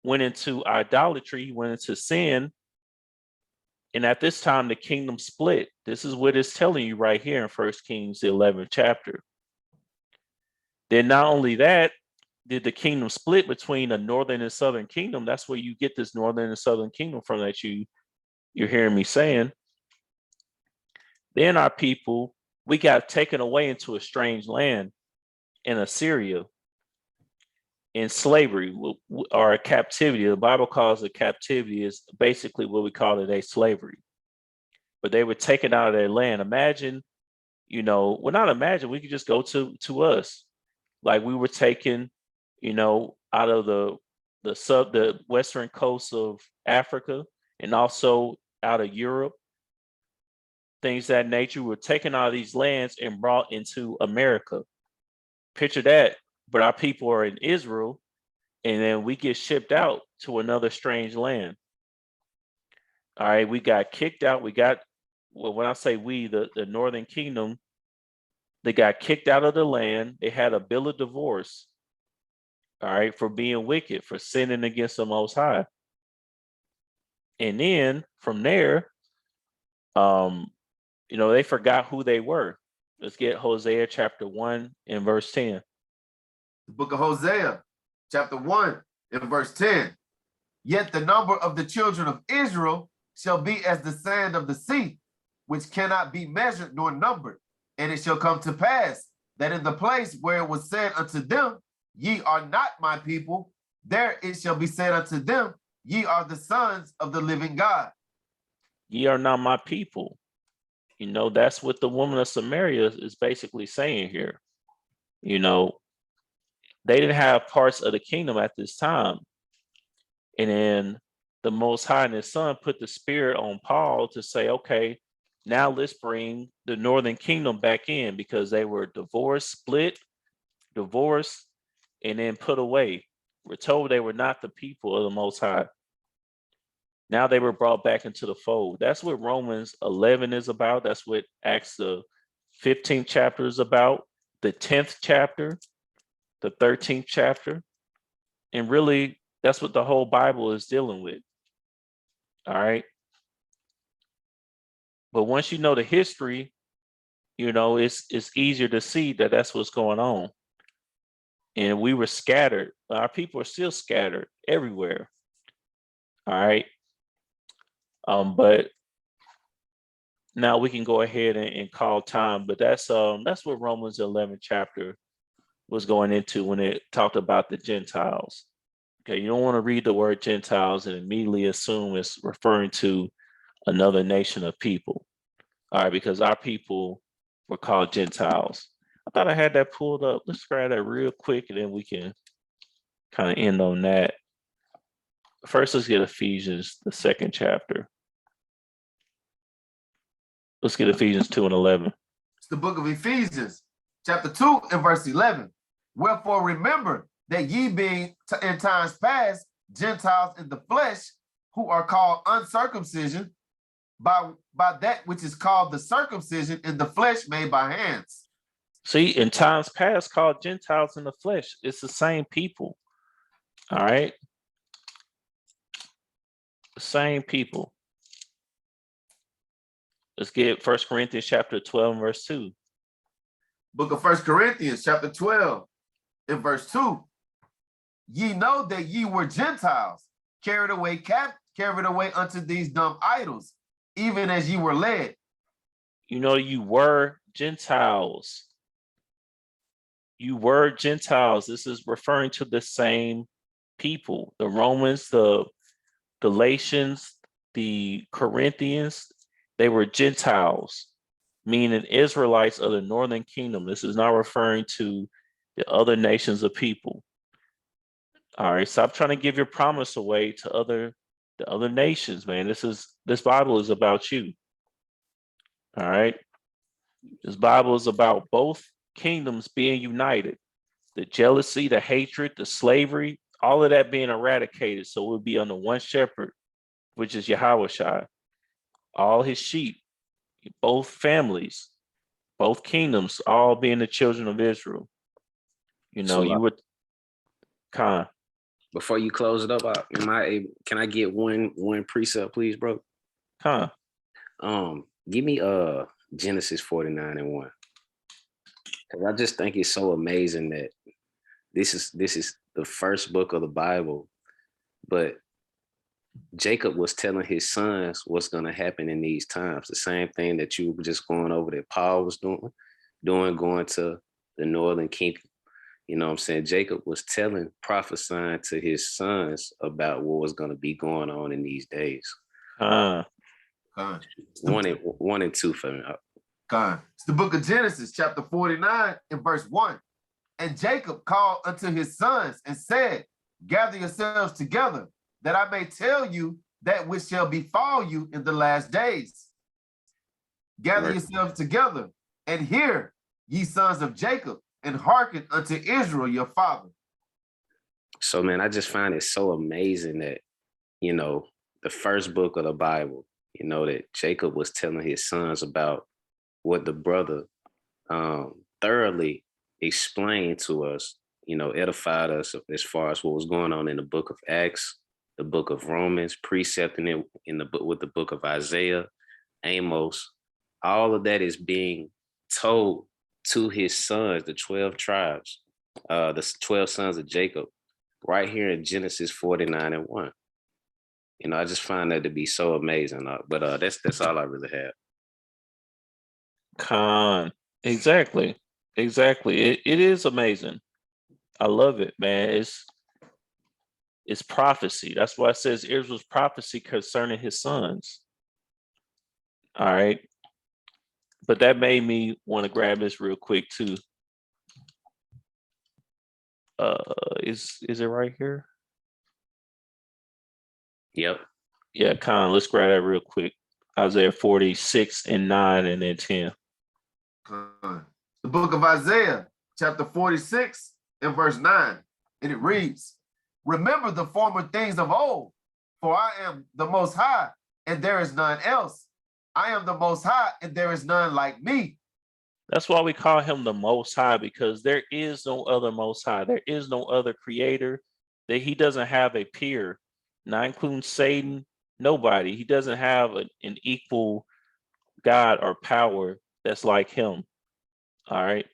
went into idolatry, he went into sin. And at this time, the kingdom split. This is what it's telling you right here in 1 Kings, the 11th chapter. Then not only that, did the kingdom split between the northern and southern kingdom. That's where you get this northern and southern kingdom from that you're hearing me saying. Then our people, we got taken away into a strange land in Assyria in slavery or a captivity. The Bible calls it captivity, is basically what we call today slavery. But they were taken out of their land. Imagine, well, not imagine, we could just go to us. Like we were taken, out of the western coast of Africa and also out of Europe, things of that nature. We were taken out of these lands and brought into America. Picture that, but our people are in Israel, and then we get shipped out to another strange land. All right, we got kicked out. When I say we, the Northern Kingdom, they got kicked out of the land. They had a bill of divorce, all right, for being wicked, for sinning against the Most High. And then from there, they forgot who they were. Let's get Hosea chapter 1 and verse 10. The book of Hosea, chapter 1 and verse 10. Yet the number of the children of Israel shall be as the sand of the sea, which cannot be measured nor numbered. And it shall come to pass that in the place where it was said unto them, ye are not my people, there it shall be said unto them, ye are the sons of the living God. Ye are not my people. That's what the woman of Samaria is basically saying here. They didn't have parts of the kingdom at this time. And then the Most High and his son put the spirit on Paul to say, okay, now let's bring the Northern Kingdom back in, because they were divorced, and then put away. We're told they were not the people of the Most High. Now they were brought back into the fold. That's what Romans 11 is about. That's what Acts the 15th chapter is about, the 10th chapter, the 13th chapter. And really, that's what the whole Bible is dealing with. All right. But once you know the history, it's easier to see that that's what's going on. And we were scattered. Our people are still scattered everywhere. All right. But now we can go ahead and call time. But that's what Romans 11 chapter was going into when it talked about the Gentiles. Okay, you don't want to read the word Gentiles and immediately assume it's referring to another nation of people. All right, because our people were called Gentiles. I thought I had that pulled up. Let's grab that real quick and then we can kind of end on that. First, let's get Ephesians, the 2nd chapter. Let's get Ephesians 2 and 11. It's the book of Ephesians, chapter 2 and verse 11. Wherefore remember that ye being in times past Gentiles in the flesh, who are called uncircumcision, by that which is called the circumcision in the flesh made by hands. See, in times past called Gentiles in the flesh, it's the same people. All right. The same people. Let's get 1 Corinthians chapter 12 and verse 2. Book of 1 Corinthians chapter 12 and verse 2. Ye know that ye were Gentiles, carried away unto these dumb idols, even as ye were led. You were Gentiles. You were Gentiles. This is referring to the same people. The Romans, the Galatians, the Corinthians, they were Gentiles, meaning Israelites of the Northern Kingdom. This is not referring to the other nations of people. All right, stop trying to give your promise away to the other nations, man. This Bible is about you. All right. This Bible is about both kingdoms being united. The jealousy, the hatred, the slavery, all of that being eradicated. So we'll be under one shepherd, which is Yahushua. All his sheep, both families, both kingdoms, all being the children of Israel. You would kind. Before you close it up, can I get one precept, please, bro? Give me Genesis 49 and 1. Because I just think it's so amazing that this is the first book of the Bible, but Jacob was telling his sons what's going to happen in these times. The same thing that you were just going over that Paul was doing, going to the northern kingdom. You know what I'm saying? Jacob was prophesying to his sons about what was going to be going on in these days. Con. 1 and 2 for me. Con. It's the book of Genesis, chapter 49 and verse 1. And Jacob called unto his sons and said, gather yourselves together, that I may tell you that which shall befall you in the last days. Gather yourselves together, and hear, ye sons of Jacob, and hearken unto Israel your father. So, man, I just find it so amazing that, you know, the first book of the Bible, you know, that Jacob was telling his sons about what the brother thoroughly explained to us, you know, edified us as far as what was going on in the book of Acts, the book of Romans, precepting it in the book with the book of Isaiah, Amos. All of that is being told to his sons, the 12 tribes, the 12 sons of Jacob, right here in Genesis 49 and 1. You know, I just find that to be so amazing. But that's all I really have. Con. Exactly. It is amazing. I love it, man. It's prophecy. That's why it says Israel's prophecy concerning his sons. All right. But that made me want to grab this real quick too. Is it right here? Yep. Yeah, Con, let's grab that real quick. Isaiah 46 and 9 and then 10. The book of Isaiah, chapter 46 and verse 9. And it reads, remember the former things of old, for I am the Most High, and there is none else. I am the Most High, and there is none like me. That's why we call him the Most High, because there is no other Most High. There is no other creator. That he doesn't have a peer, not including Satan, nobody. He doesn't have an equal God or power that's like him. All right.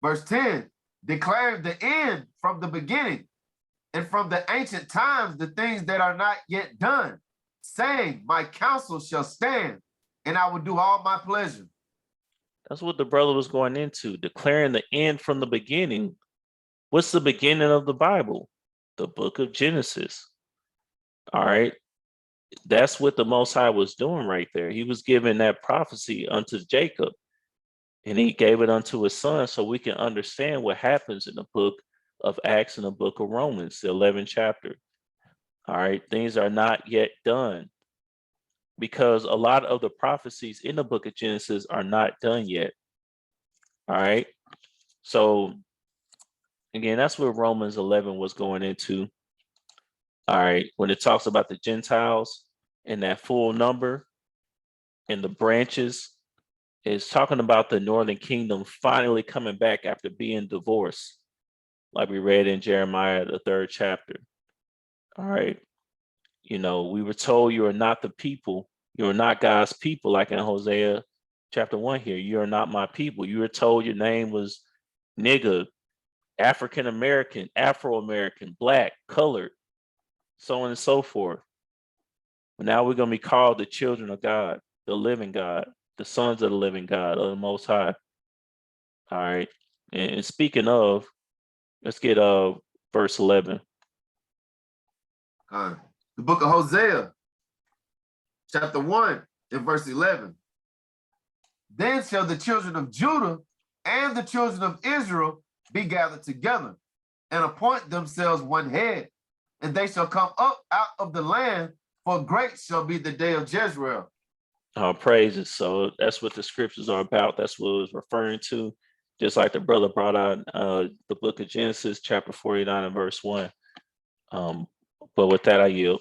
Verse 10, declares the end from the beginning, and from the ancient times the things that are not yet done, saying, my counsel shall stand, and I will do all my pleasure. That's what the brother was going into, declaring the end from the beginning. What's the beginning of the Bible? The book of Genesis. All right. That's what the Most High was doing right there. He was giving that prophecy unto Jacob, and he gave it unto his son so we can understand what happens in the book of Acts and the book of Romans, the 11th chapter. All right. Things are not yet done because a lot of the prophecies in the book of Genesis are not done yet. All right. So again, that's what Romans 11 was going into. All right. When it talks about the Gentiles and that full number and the branches, is talking about the northern kingdom finally coming back after being divorced, like we read in Jeremiah, the 3rd chapter. All right. You know, we were told you are not the people. You are not God's people, like in Hosea chapter 1 here. You are not my people. You were told your name was nigger, African American, Afro American, black, colored, so on and so forth. But now we're going to be called the children of God, the living God, the sons of the living God, of the Most High. All right. And speaking of, let's get verse 11. The book of Hosea, chapter 1 and verse 11. Then shall the children of Judah and the children of Israel be gathered together and appoint themselves one head, and they shall come up out of the land, for great shall be the day of Jezreel. Praises. So that's what the scriptures are about. That's what it was referring to. Just like the brother brought out the book of Genesis, chapter 49 and verse 1. But with that, I yield.